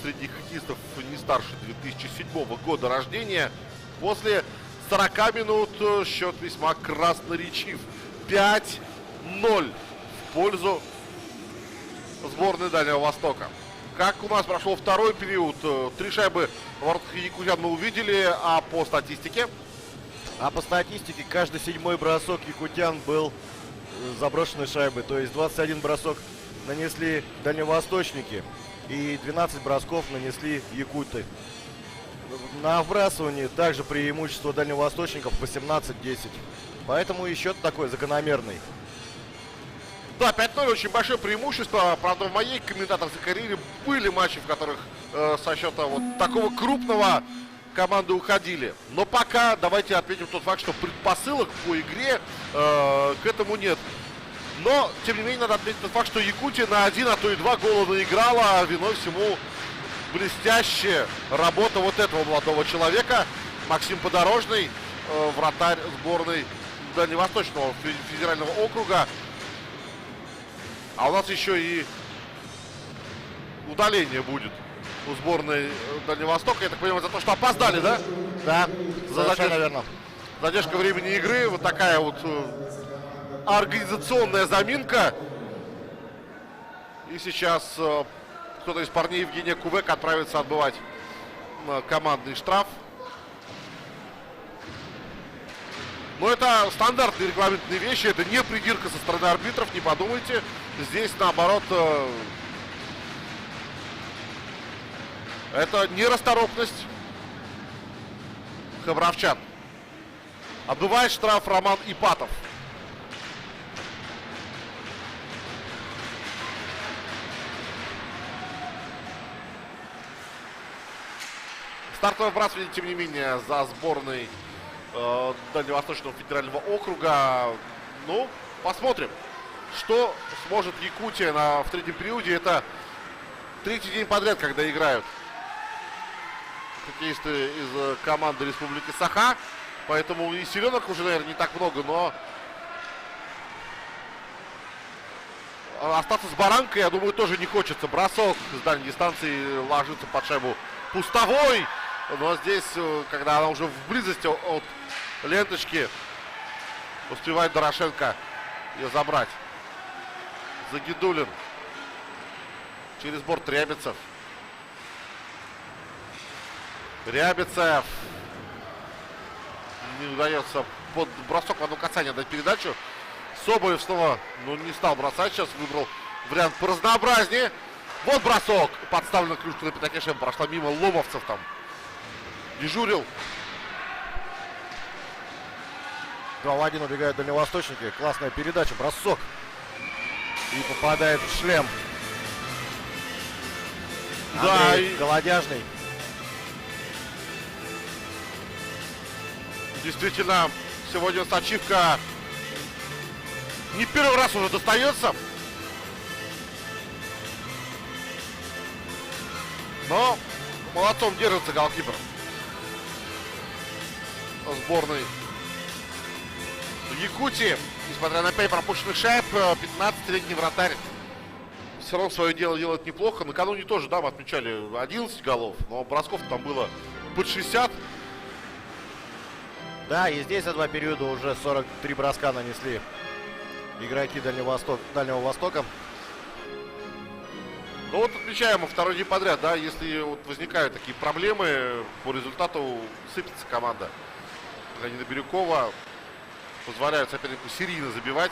Среди хоккеистов не старше 2007 года рождения. После 40 минут счет весьма красноречив. 5-0 в пользу сборной Дальнего Востока. Как у нас прошел второй период, 3 шайбы в воротах якутян мы увидели, а по статистике? А по статистике каждый 7-й бросок якутян был заброшенной шайбой. То есть 21 бросок нанесли дальневосточники и 12 бросков нанесли якуты. На вбрасывании также преимущество дальневосточников 18-10. Поэтому и счет такой закономерный. Да, 5-0 очень большое преимущество. Правда, в моей комментаторской карьере были матчи, в которых со счета вот такого крупного команды уходили. Но пока давайте отметим тот факт, что предпосылок по игре к этому нет. Но, тем не менее, надо отметить тот факт, что Якутия на 1, а то и 2 гола наиграла. Виной всему блестящая работа вот этого молодого человека. Максим Подорожный, вратарь сборной Дальневосточного федерального округа. А у нас еще и удаление будет у сборной Дальнего Востока. Я так понимаю, за то, что опоздали, да? Да, совершенно верно. Задержка времени игры. Вот такая вот организационная заминка. И сейчас кто-то из парней Евгения Кувек отправится отбывать командный штраф. Но это стандартные регламентные вещи. Это не придирка со стороны арбитров, не подумайте. Здесь, наоборот, это нерасторопность хабаровчан. Отбывает штраф Роман Ипатов. Стартовое выбрасывание, тем не менее, за сборной Дальневосточного федерального округа. Ну, посмотрим, что сможет Якутия в третьем периоде. Это третий день подряд, когда играют хоккеисты из команды Республики Саха. Поэтому и силенок уже, наверное, не так много, но остаться с баранкой, я думаю, тоже не хочется. Бросок с дальней дистанции ложится под шайбу пустовой. Но здесь, когда она уже в близости от ленточки, успевает Дорошенко ее забрать. Загидулин. Через борт Рябицев. Рябицев. Не удается под бросок в одно касание дать передачу. Соболев снова, не стал бросать. Сейчас выбрал вариант поразнообразнее. Вот бросок. Подставлена клюшка на пятаке шайба. Прошла мимо ломовцев там. Дежурил. 2-1 убегают дальневосточники. Классная передача, бросок. И попадает в шлем. Да, Андрей Голодяжный. Действительно, сегодня Сачивка не первый раз уже достается. Но молодцом держится голкипер сборной Якутии. Несмотря на 5 пропущенных шайб, 15-летний вратарь все равно свое дело делает неплохо. Накануне тоже, да, мы отмечали 11 голов, но бросков там было под 60. Да, и здесь за 2 периода уже 43 броска нанесли игроки Дальнего Востока. Ну вот отмечаем мы второй день подряд, да, если вот возникают такие проблемы, по результату сыпется команда. Леонида Бирюкова позволяют сопернику серийно забивать,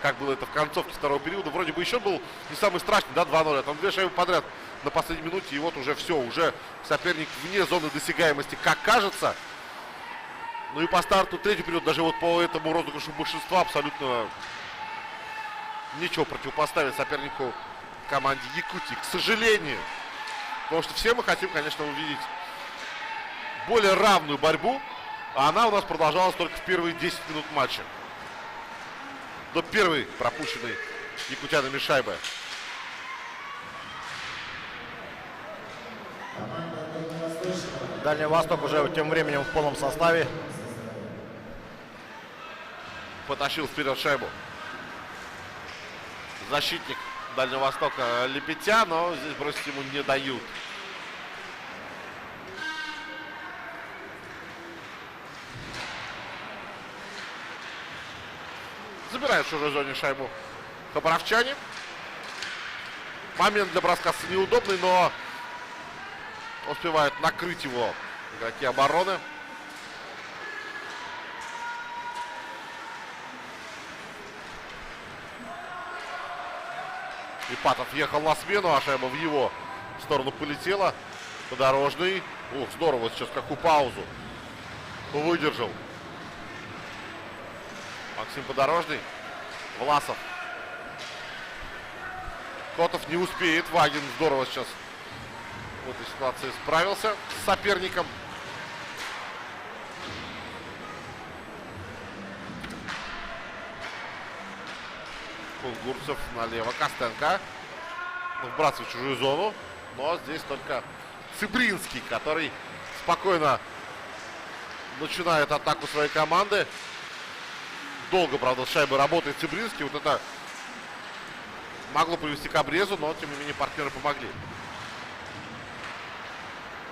как было это в концовке второго периода. Вроде бы еще был не самый страшный, да, 2-0, а там 2 шайбы подряд на последней минуте, и вот уже все, уже соперник вне зоны досягаемости, как кажется. Ну и по старту третий период, даже вот по этому розыгрышу большинства абсолютно нечего противопоставить сопернику команде Якутии, к сожалению. Потому что все мы хотим, конечно, увидеть более равную борьбу. А она у нас продолжалась только в первые 10 минут матча. До первой пропущенной якутянами шайбы. Дальний Восток уже тем временем в полном составе. потащил вперед шайбу защитник Дальнего Востока Лепетя, но здесь бросить ему не дают. Забирает в чужой зоне шайбу хабаровчане. Момент для броска неудобный, но успевают накрыть его игроки обороны. Ипатов ехал на смену, а шайба в его сторону полетела. Подорожный. Ух, здорово сейчас какую паузу выдержал Максим Подорожный. Власов. Котов не успеет. Вагин здорово сейчас в этой ситуации справился с соперником. Кунгурцев налево. Костенко вбрасывает в чужую зону. Но здесь только Цыбринский, который спокойно начинает атаку своей команды. Долго, правда, с шайбой работает Цыбринский. Вот это могло привести к обрезу, но, тем не менее, партнеры помогли.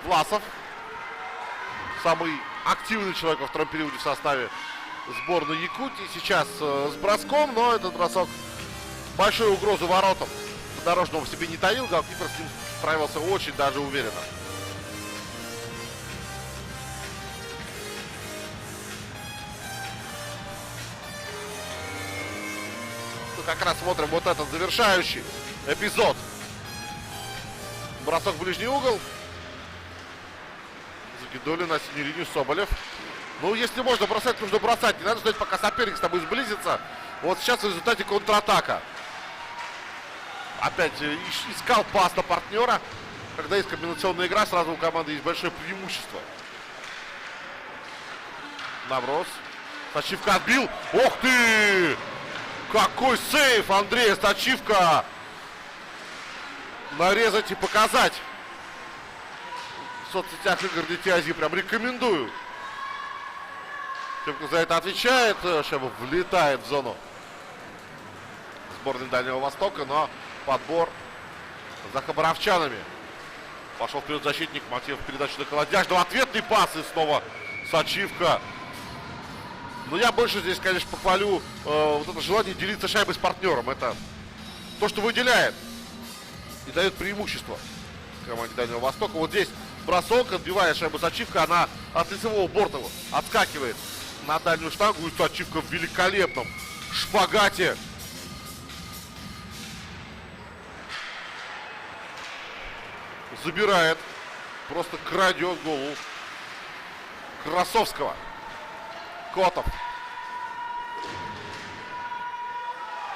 Власов. Самый активный человек во втором периоде в составе сборной Якутии. Сейчас с броском, но этот бросок большую угрозу воротам Подорожного в себе не таил. Голкипер с ним справился очень даже уверенно. Как раз смотрим вот этот завершающий эпизод. Бросок в ближний угол. Загидулин на синюю линию. Соболев. Ну, если можно бросать, нужно бросать. Не надо ждать, пока соперник с тобой сблизится. Вот сейчас в результате контратака. Опять искал пас на партнера. Когда есть комбинационная игра, сразу у команды есть большое преимущество. Наброс. Стачивка отбил. Ох ты! Какой сейф Андрея Стачивка! Нарезать и показать. В соцсетях игр Дети Азии прям рекомендую. Тем, кто за это отвечает, шайба влетает в зону сборной Дальнего Востока, но подбор за хабаровчанами. Пошел вперед защитник, Матеев передачу на Колодяжного. Ответный пас и снова Стачивка. Но я больше здесь, конечно, похвалю вот это желание делиться шайбой с партнером. Это то, что выделяет и дает преимущество команде Дальнего Востока. Вот здесь бросок, отбивая шайбу Стачивка, она от лицевого борта отскакивает на дальнюю штангу. И Стачивка в великолепном шпагате. Забирает. Просто крадет голову Красовского. Котов.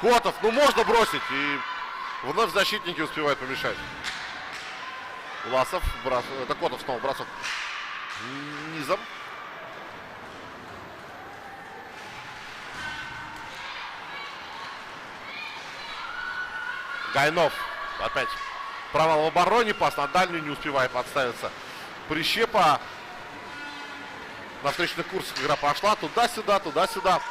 Котов, ну можно бросить. И вновь защитники успевают помешать. Власов. Это Котов снова бросок низом. Гайнов. Опять провал в обороне. Пас на дальнюю. Не успевает подставиться Прищепа. На встречных курсах игра пошла. Туда-сюда, туда-сюда.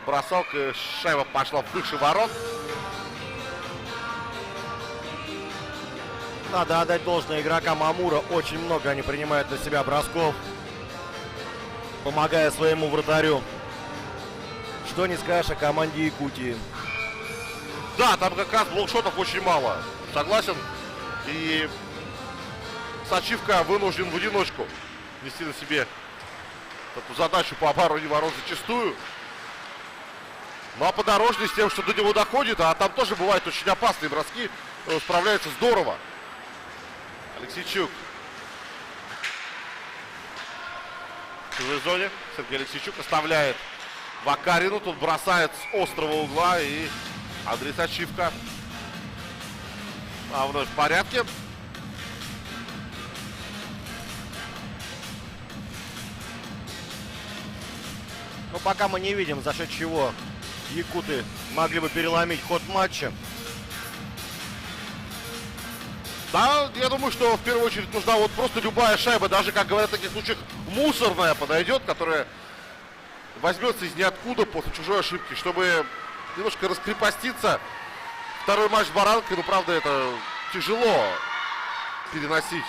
Бросок. И шайба пошла выше ворот. Надо отдать должное игрокам Амура. Очень много они принимают на себя бросков, помогая своему вратарю. Что не скажешь о команде Якутии. Да, там как раз блокшотов очень мало. Согласен. И Стачивка вынужден в одиночку нести на себе эту задачу по обороне ворот зачастую. Ну а Подорожный с тем, что до него доходит, а там тоже бывают очень опасные броски, справляется здорово. Алексейчук. В чужой зоне Сергей Алексейчук оставляет Вакарину. Тут бросает с острого угла и Андрей Стачивка. А вновь в порядке. Но пока мы не видим, за счет чего якуты могли бы переломить ход матча. Да, я думаю, что в первую очередь нужна вот просто любая шайба, даже, как говорят в таких случаях, мусорная подойдет, которая возьмется из ниоткуда после чужой ошибки, чтобы немножко раскрепоститься. Второй матч с Баранкой, ну, правда, это тяжело переносить.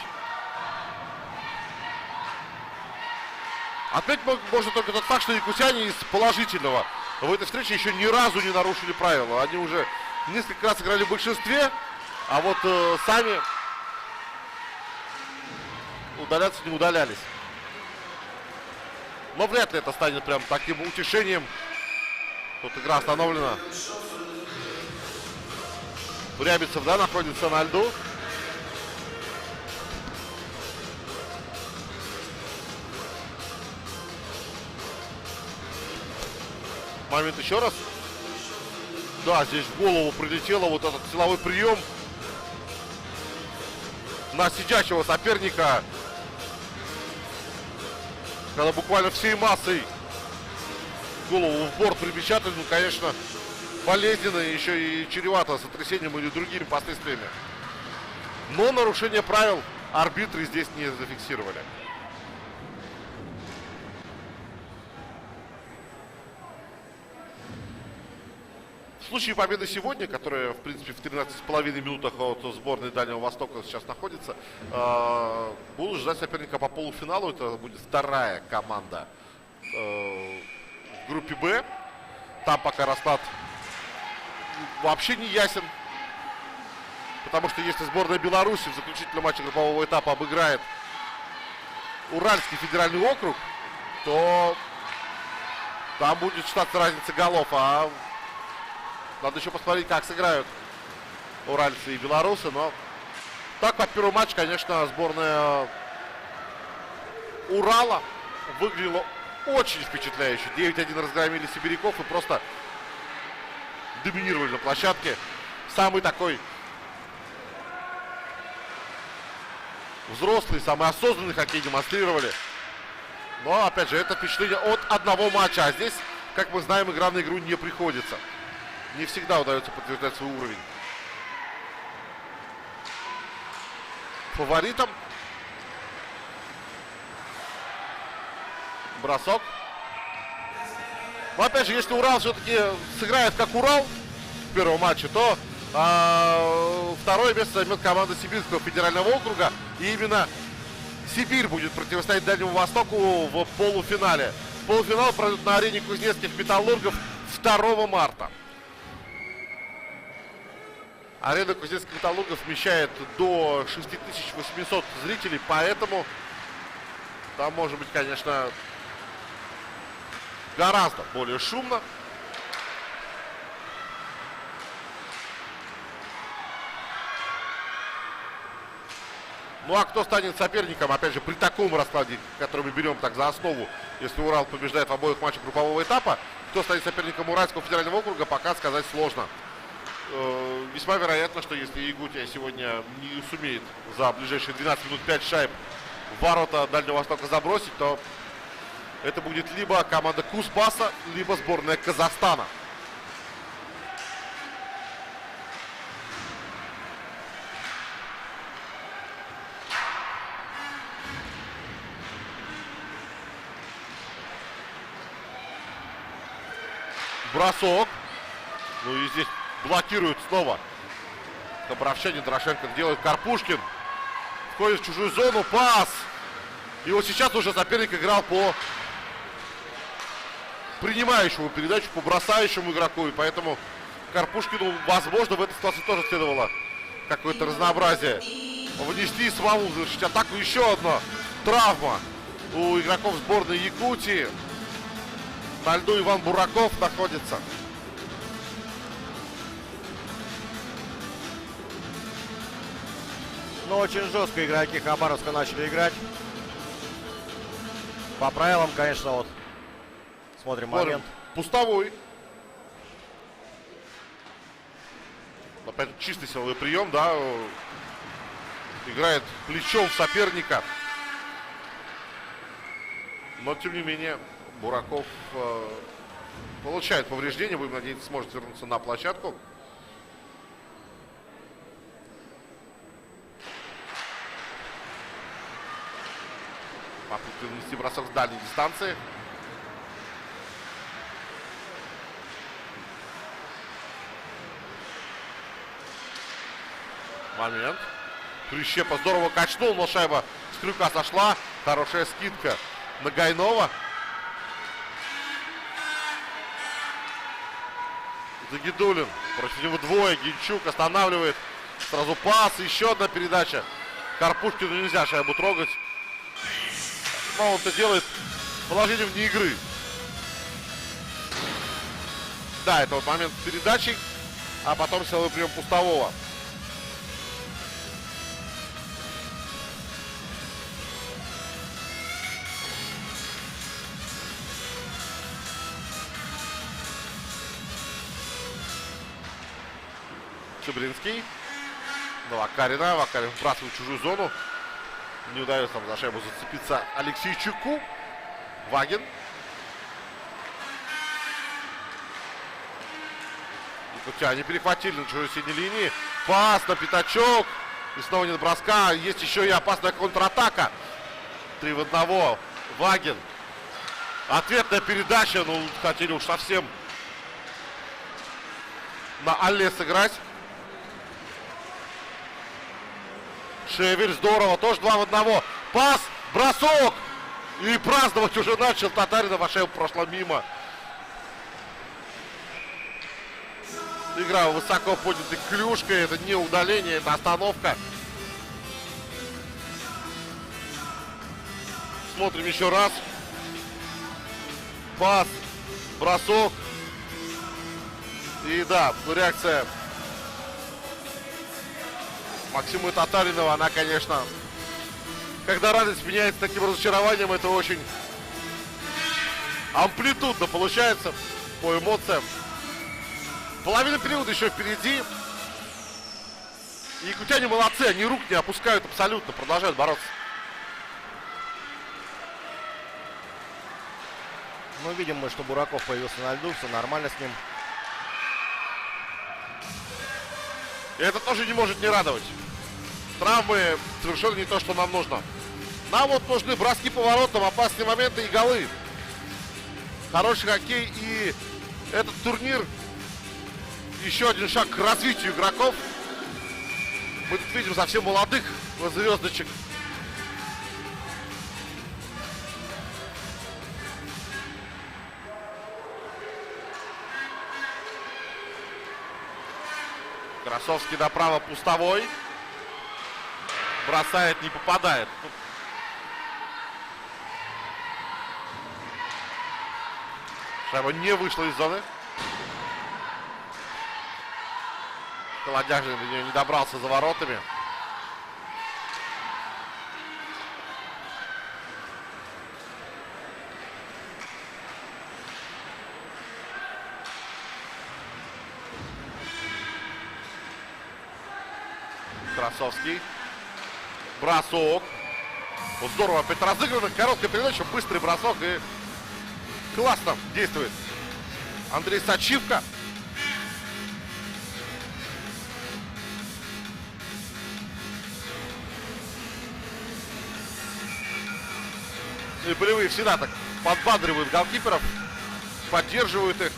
Отметить можно только тот факт, что якутяне из положительного в этой встрече еще ни разу не нарушили правила. Они уже несколько раз играли в большинстве, а вот сами удаляться не удалялись. Но вряд ли это станет прям таким утешением. Тут игра остановлена. Рябицев, да, находится на льду. Момент еще раз. Да, здесь в голову прилетело вот этот силовой прием на сидящего соперника. Когда буквально всей массой голову в борт припечатали, ну, конечно, болезненно, еще и чревато сотрясением или другими последствиями. Но нарушение правил арбитры здесь не зафиксировали. В случае победы сегодня, которая, в принципе, в 13,5 минутах от сборной Дальнего Востока сейчас находится, будут ждать соперника по полуфиналу. Это будет вторая команда в группе «Б». Там пока расклад вообще не ясен. Потому что если сборная Беларуси в заключительном матче группового этапа обыграет Уральский федеральный округ, то там будет считаться разница голов. А надо еще посмотреть, как сыграют уральцы и белорусы. Но так, по первому матчу, конечно, сборная Урала выглядела очень впечатляюще. 9-1 разгромили сибиряков и просто доминировали на площадке. Самый такой взрослый, самый осознанный хоккей демонстрировали. Но, опять же, это впечатление от одного матча. А здесь, как мы знаем, игра на игру не приходится. Не всегда удается подтверждать свой уровень. Фаворитом бросок. Но, опять же, если Урал все-таки сыграет как Урал в первом матче, то второе место займет команда Сибирского федерального округа. И именно Сибирь будет противостоять Дальнему Востоку в полуфинале. Полуфинал пройдет на арене Кузнецких Металлургов 2 марта. Арена Кузнецких Металлургов вмещает до 6800 зрителей, поэтому там может быть, конечно, гораздо более шумно. Ну а кто станет соперником, опять же, при таком раскладе, который мы берем так за основу, если Урал побеждает в обоих матчах группового этапа, кто станет соперником Уральского федерального округа, пока сказать сложно. Весьма вероятно, что если Якутия сегодня не сумеет за ближайшие 12 минут 5 шайб в ворота Дальнего Востока забросить, то это будет либо команда Кузбасса, либо сборная Казахстана. Бросок. Ну и здесь блокируют снова. Добровчанин, Дорошенко делает Карпушкин. Входит в чужую зону. Пас. И вот сейчас уже соперник играл по принимающему передачу, по бросающему игроку. И поэтому Карпушкину, возможно, в этой ситуации тоже следовало какое-то разнообразие внести и самому завершить атаку. Еще одна травма у игроков сборной Якутии. На льду Иван Бураков находится. Но очень жестко игроки Хабаровска начали играть. По правилам, конечно, вот. Смотрим момент. Пустовой. Опять чистый силовой прием, да. Играет плечом в соперника. Но, тем не менее, Бураков получает повреждения. Будем надеяться, сможет вернуться на площадку. Попытка нанести бросок с дальней дистанции. Момент. Прищепа здорово качнул, но шайба с крюка сошла. Хорошая скидка на Гайнова. Загидулин. Против него двое. Гинчук останавливает. Сразу пас. Еще одна передача. Карпушкину нельзя шайбу трогать. Но он это делает положением вне игры. Да, это вот момент передачи. А потом силовой прием Пустового. Чубринский. На Вакарина. Вакарин вбрасывает в чужую зону. Не удается там за шайбу зацепиться Алексейчуку. Вагин. Якутяне перехватили на чужой синей линии. Пас на пятачок. И снова нет броска. Есть еще и опасная контратака. 3 в 1. Вагин. Ответная передача. Ну, хотели уж совсем на Алле сыграть. Шевель, здорово, тоже 2 в 1. Пас, бросок. И праздновать уже начал Татаринов, а шайба прошла мимо. Игра высоко поднятой клюшкой. Это не удаление, это остановка. Смотрим еще раз. Пас, бросок. И да, реакция Максима Татаринова, она, конечно, когда радость меняется таким разочарованием, это очень амплитудно получается по эмоциям. Половина периода еще впереди. И якутяне молодцы, они рук не опускают абсолютно, продолжают бороться. Ну, видим мы, что Бураков появился на льду, все нормально с ним. И это тоже не может не радовать. Травмы совершенно не то, что нам нужно. Нам вот нужны броски поворотом, опасные моменты и голы. Хороший хоккей. И этот турнир еще один шаг к развитию игроков. Мы тут видим совсем молодых звездочек. Красовский направо, Пустовой. Бросает, не попадает. Шайба не вышла из зоны. Колодяжин до нее не добрался за воротами. Красовский. Бросок. Вот здорово опять разыграно. Короткая передача, быстрый бросок. И классно действует Андрей Сачивко. И полевые всегда так подбадривают голкиперов. Поддерживают их.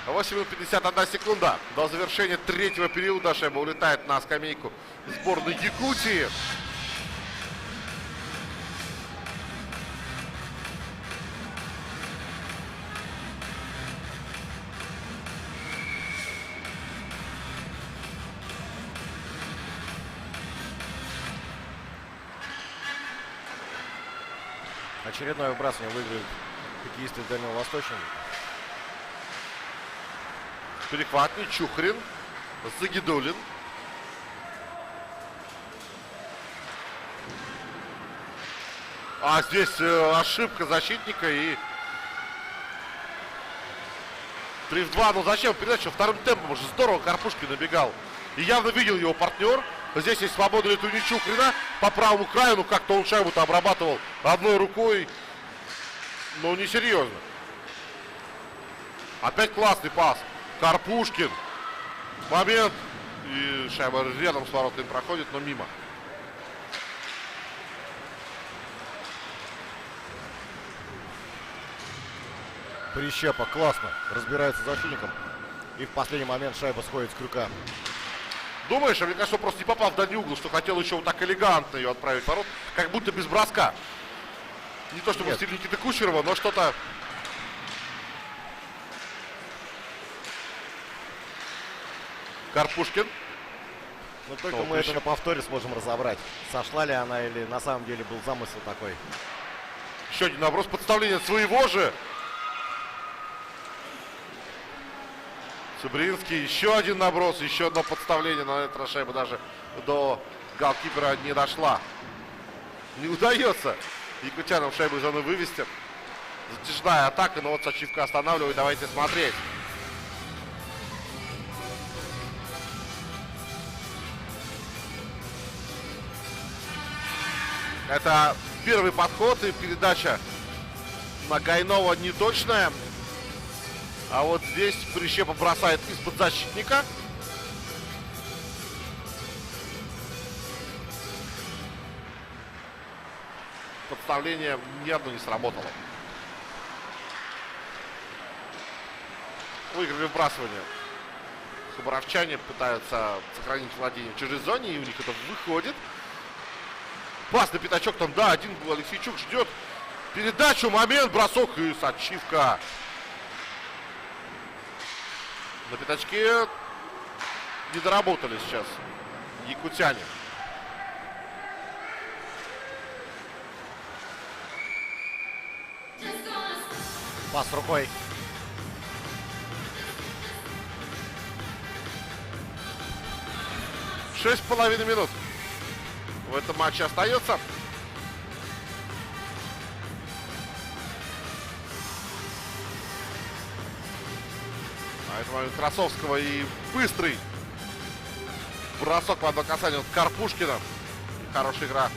А 8 минут 51 секунда до завершения третьего периода. Шайба улетает на скамейку сборной Якутии. Очередное выбрасывание выигрывают хоккеисты Дальнего Восточного. Перехватный Чухрин. Загидулин. А здесь ошибка защитника и 3 в 2. Ну зачем передача вторым темпом? Уже здорово Карпушкин набегал. И явно видел его партнер. Здесь есть свободный летуни Чухрина по правому краю. Ну как-то он шайбу-то обрабатывал одной рукой. Ну несерьезно. Опять классный пас. Карпушкин. Момент. И шайба рядом с воротами проходит, но мимо. Прищепа классно разбирается с защитником. И в последний момент шайба сходит с крюка. Думаешь, а мне кажется, он просто не попал в дальний угол, что хотел еще вот так элегантно ее отправить в ворот, как будто без броска. Не то чтобы в стиле Никиты Кучерова, но что-то... Карпушкин. Но только мы это на повторе сможем разобрать. Сошла ли она или на самом деле был замысел такой. Еще один наброс, подставление своего же. Цыбринский, еще один наброс, еще одно подставление. Но эта шайба даже до голкипера не дошла. Не удается якутянам шайбу из зоны вывести. Затяжная атака, но вот Сачивка останавливает. Давайте смотреть. Это первый подход и передача на Гайнова неточная. А вот здесь Прищепа бросает из-под защитника. Подставление ни одно не сработало. Выиграли вбрасывание. Хабаровчане пытаются сохранить владение в чужой зоне, и у них это выходит. Пас на пятачок там, да, один был. Алексейчук ждет передачу, момент, бросок и Сачивка. На пятачке не доработали сейчас якутяне. Пас рукой. Шесть с половиной минут в этом матче остается. А это момент Красовского и быстрый бросок в одно касание от Карпушкина. Хорошая игра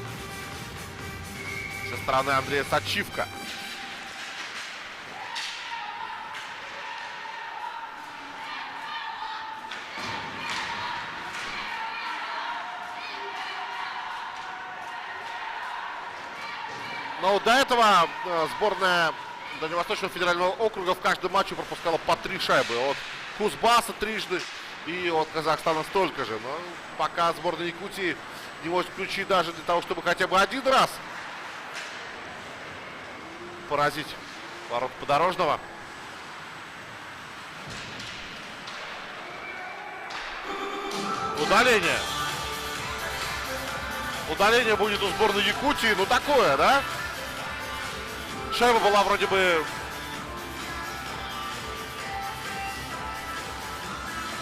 со стороны Андрея Сачивка. Но до этого сборная Дальневосточного федерального округа в каждом матче пропускала по 3 шайбы. От Кузбасса трижды и от Казахстана столько же. Но пока сборная Якутии не может включить даже для того, чтобы хотя бы один раз поразить ворот Подорожного. Удаление. Удаление будет у сборной Якутии. Ну такое, да? Шайба была вроде бы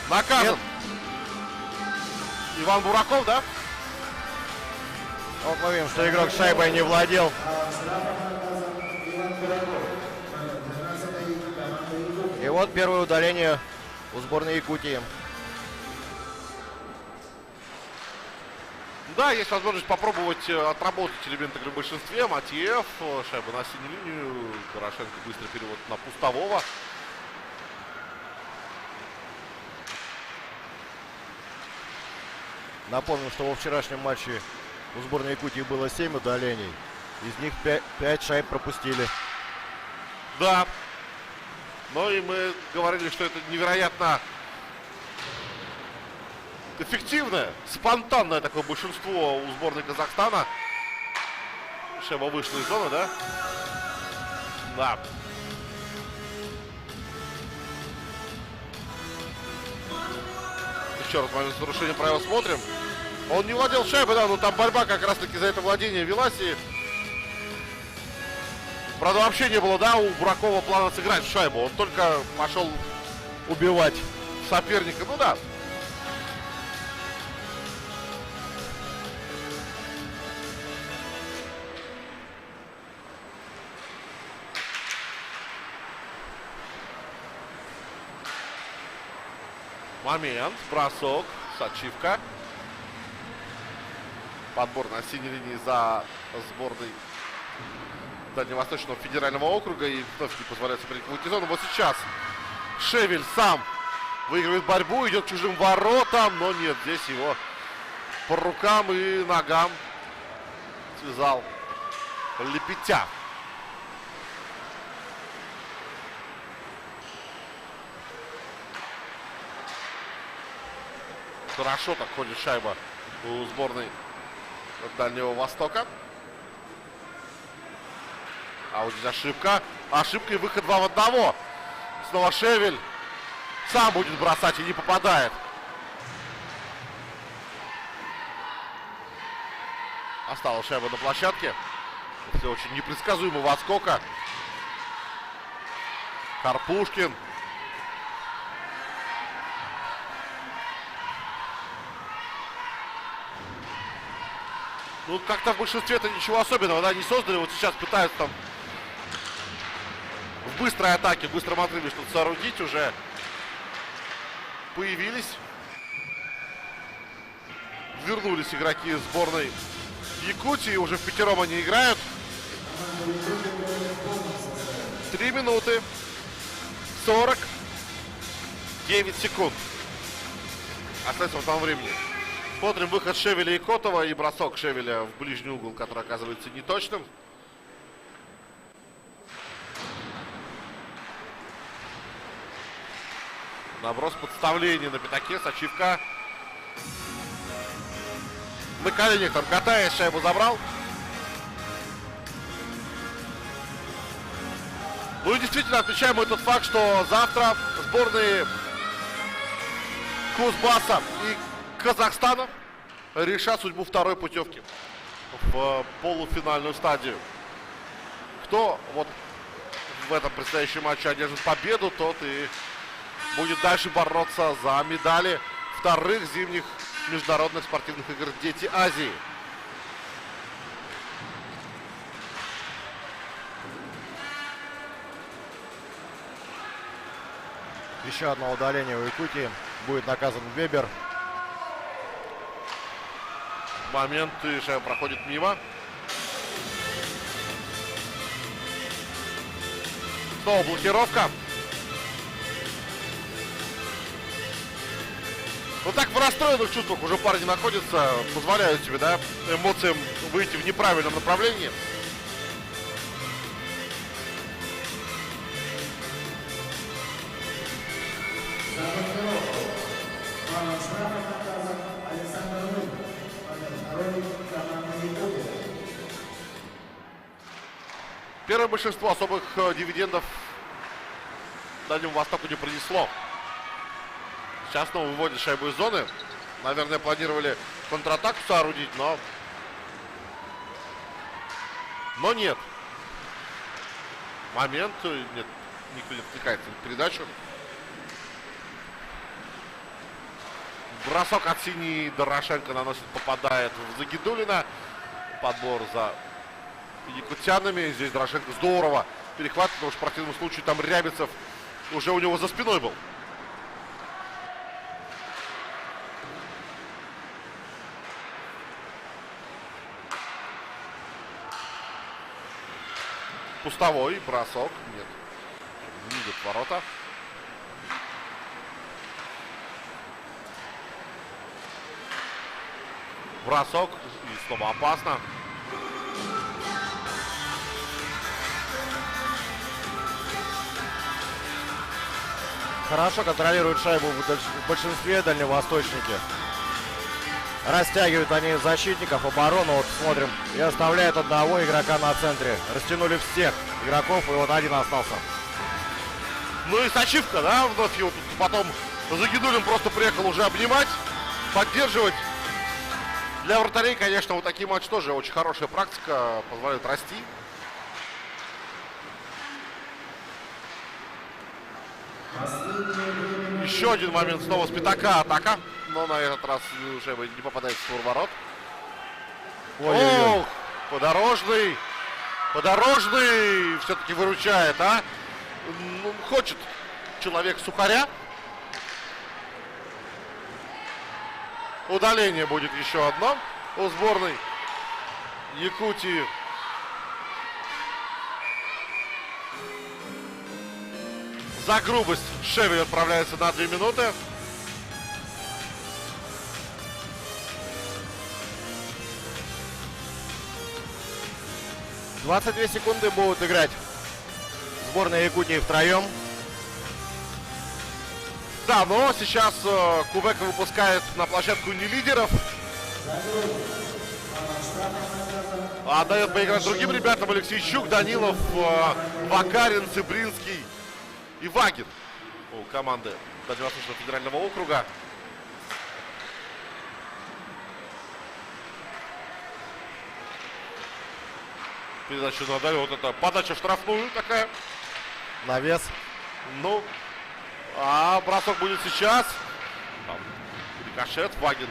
наказан. Нет. Иван Бураков, да? Вот мы видим, что игрок шайбой не владел. И вот первое удаление у сборной Якутии. Да, есть возможность попробовать отработать элемент игры в большинстве. Матиев, шайба на синюю линию. Дорошенко быстрый перевод на Пустового. Напомню, что во вчерашнем матче у сборной Якутии было 7 удалений. Из них 5 шайб пропустили. Да. Но и мы говорили, что это невероятно эффективное, спонтанное такое большинство у сборной Казахстана. Шайба вышла из зоны, да? Да. Еще раз момент нарушения правил смотрим. Он не владел шайбой, да, но там борьба как раз-таки за это владение велась. И... Правда, вообще не было, да, у Буракова плана сыграть в шайбу. Он только пошел убивать соперника. Ну да. Момент, бросок, Сачивка. Подбор на синей линии за сборной Дальневосточного федерального округа. И вновь не позволяет сопернику выйти в зону. Вот сейчас Шевель сам выигрывает борьбу, идет к чужим воротам. Но нет, здесь его по рукам и ногам связал Лепетя. Хорошо так ходит шайба у сборной Дальнего Востока. А вот здесь ошибка. Ошибка и выход 2 в 1. Снова Шевель. Сам будет бросать и не попадает. Осталась шайба на площадке. Все очень непредсказуемого отскока. Карпушкин. Ну, как-то в большинстве-то ничего особенного, да, не создали. Вот сейчас пытаются там в быстрой атаке, в быстром отрыве что-то соорудить уже. Появились. Вернулись игроки сборной Якутии. Уже в пятером они играют. 3 минуты 49 секунд. Остается в этом времени. Смотрим выход Шевеля и Котова и бросок Шевеля в ближний угол, который оказывается неточным. Наброс подставления на пятаке, Сачивка. На коленях там катаясь, шайбу забрал. Ну и действительно отмечаем мы тот факт, что завтра сборные Кузбасса и Казахстана решат судьбу второй путевки в полуфинальную стадию. Кто вот в этом предстоящем матче одержит победу, тот и будет дальше бороться за медали вторых зимних международных спортивных игр «Дети Азии». Еще одно удаление у Якутии. Будет наказан Вебер. Момент, и шайба проходит мимо. Снова блокировка. Вот так в расстроенных чувствах уже парни находятся, позволяют себе, да, эмоциям выйти в неправильном направлении. Первое большинство особых дивидендов Дальнему Востоку не принесло. Сейчас снова выводит шайбу из зоны. Наверное, планировали контратаку соорудить, но нет. Момент. Нет, никто не отвлекается на передачу. Бросок от синей Дорошенко наносит, попадает в Загидулина. Подбор за якутянами. Здесь Дорошенко здорово перехватывает, потому что в противном случае там Рябицев уже у него за спиной был. Пустовой бросок. Нет. Не идет в ворота. Бросок. И снова опасно. Хорошо контролируют шайбу в большинстве дальневосточники. Растягивают они защитников, оборону. Вот смотрим. И оставляют одного игрока на центре. Растянули всех игроков, и вот один остался. Ну и Сачивка, да, вновь его тут потом Загидулин просто приехал уже обнимать, поддерживать. Для вратарей, конечно, вот такие матчи тоже очень хорошая практика, позволяет расти. Еще один момент, снова с пятака атака, но на этот раз уже не попадает в створ ворот. Ой-ой-ой. Ох, Подорожный все-таки выручает, а? Ну, хочет человек сухаря. Удаление будет еще одно у сборной Якутии. За грубость Шевель отправляется на 2 минуты. — 22 секунды будут играть сборная Якутии втроем. Да, но сейчас Кувека выпускает на площадку не лидеров, а дает поиграть другим ребятам: Алексейчук, Данилов, Вакарин, Цыбринский и Вагин у команды Дальневосточного федерального округа. Передача на Данилова. Вот это подача в штрафную такая. Навес. Ну, а бросок будет сейчас. Там, рикошет, Вагин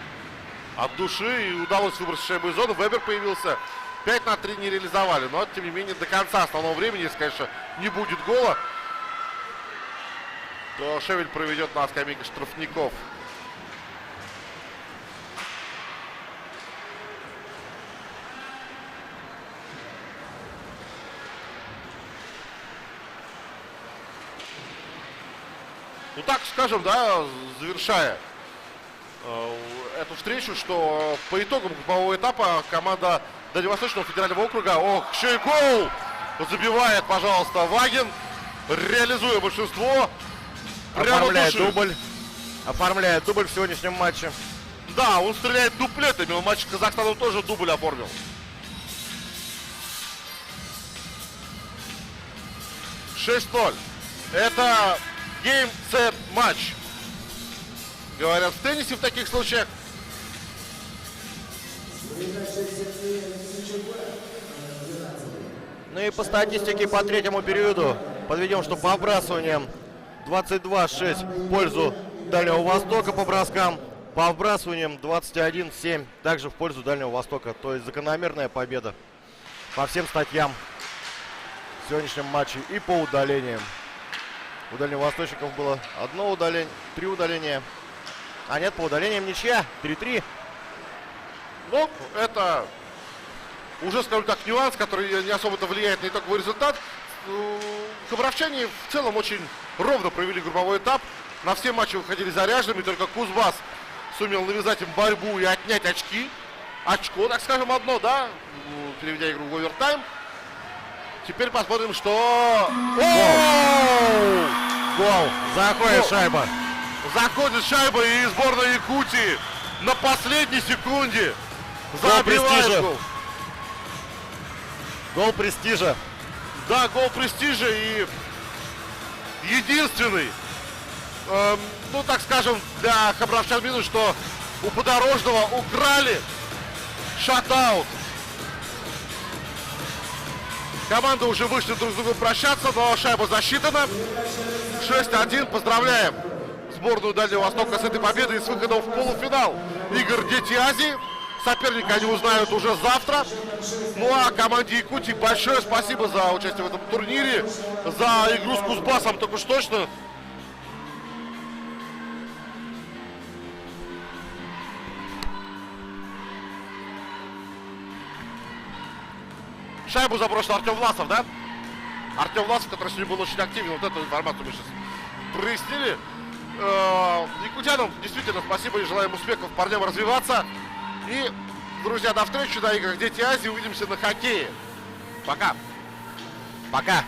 от души, и удалось выбросить шайбу из зоны. Вебер появился. 5-3 не реализовали, но тем не менее до конца основного времени, если, конечно, не будет гола, то Шевель проведет на скамейке штрафников. Ну так скажем, да, завершая эту встречу, что по итогам группового этапа команда Дальневосточного федерального округа, ох, еще и гол забивает, пожалуйста, Вагин, реализуя большинство. Оформляет дубль. Оформляет дубль в сегодняшнем матче. Да, он стреляет дуплетами, в матче с Казахстаном тоже дубль оформил. (6-0). Это game, set, матч. Говорят в теннисе в таких случаях. Ну и по статистике по третьему периоду подведем, что по вбрасываниям 22-6 в пользу Дальнего Востока по броскам. По вбрасываниям 21-7 также в пользу Дальнего Востока. То есть закономерная победа по всем статьям в сегодняшнем матче и по удалениям. У дальневосточников было 1 удаление, 3 удаления. А нет, по удалениям ничья. 3-3. Ну, это уже, скажем так, нюанс, который не особо-то влияет на итоговый результат. Хабаровчане в целом очень ровно провели групповой этап. На все матчи выходили заряженными, только Кузбасс сумел навязать им борьбу и отнять очки. Очко, так скажем, одно, да, переведя игру в овертайм. Теперь посмотрим, что... Гол! Заходит шайба. Заходит шайба, и сборная Якутии на последней секунде Гол забивает престижа. гол. Гол престижа. Да, гол престижа и единственный, ну так скажем, для хабаровчан минус, что у Подорожного украли шатаут. Команды уже вышли друг с другом прощаться, но шайба засчитана. 6-1. Поздравляем сборную Дальнего Востока с этой победой и с выходом в полуфинал игр «Дети Азии». Соперника они узнают уже завтра. Ну а команде Якутии большое спасибо за участие в этом турнире, за игру с Кузбассом, так уж точно. Шайбу забросил Артем Власов, да? Артем Власов, который сегодня был очень активен. Вот эту информацию мы сейчас прояснили. Якутянам действительно спасибо и желаем успехов парням развиваться. И, друзья, до встречи на играх «Дети Азии». Увидимся на хоккее. Пока. Пока.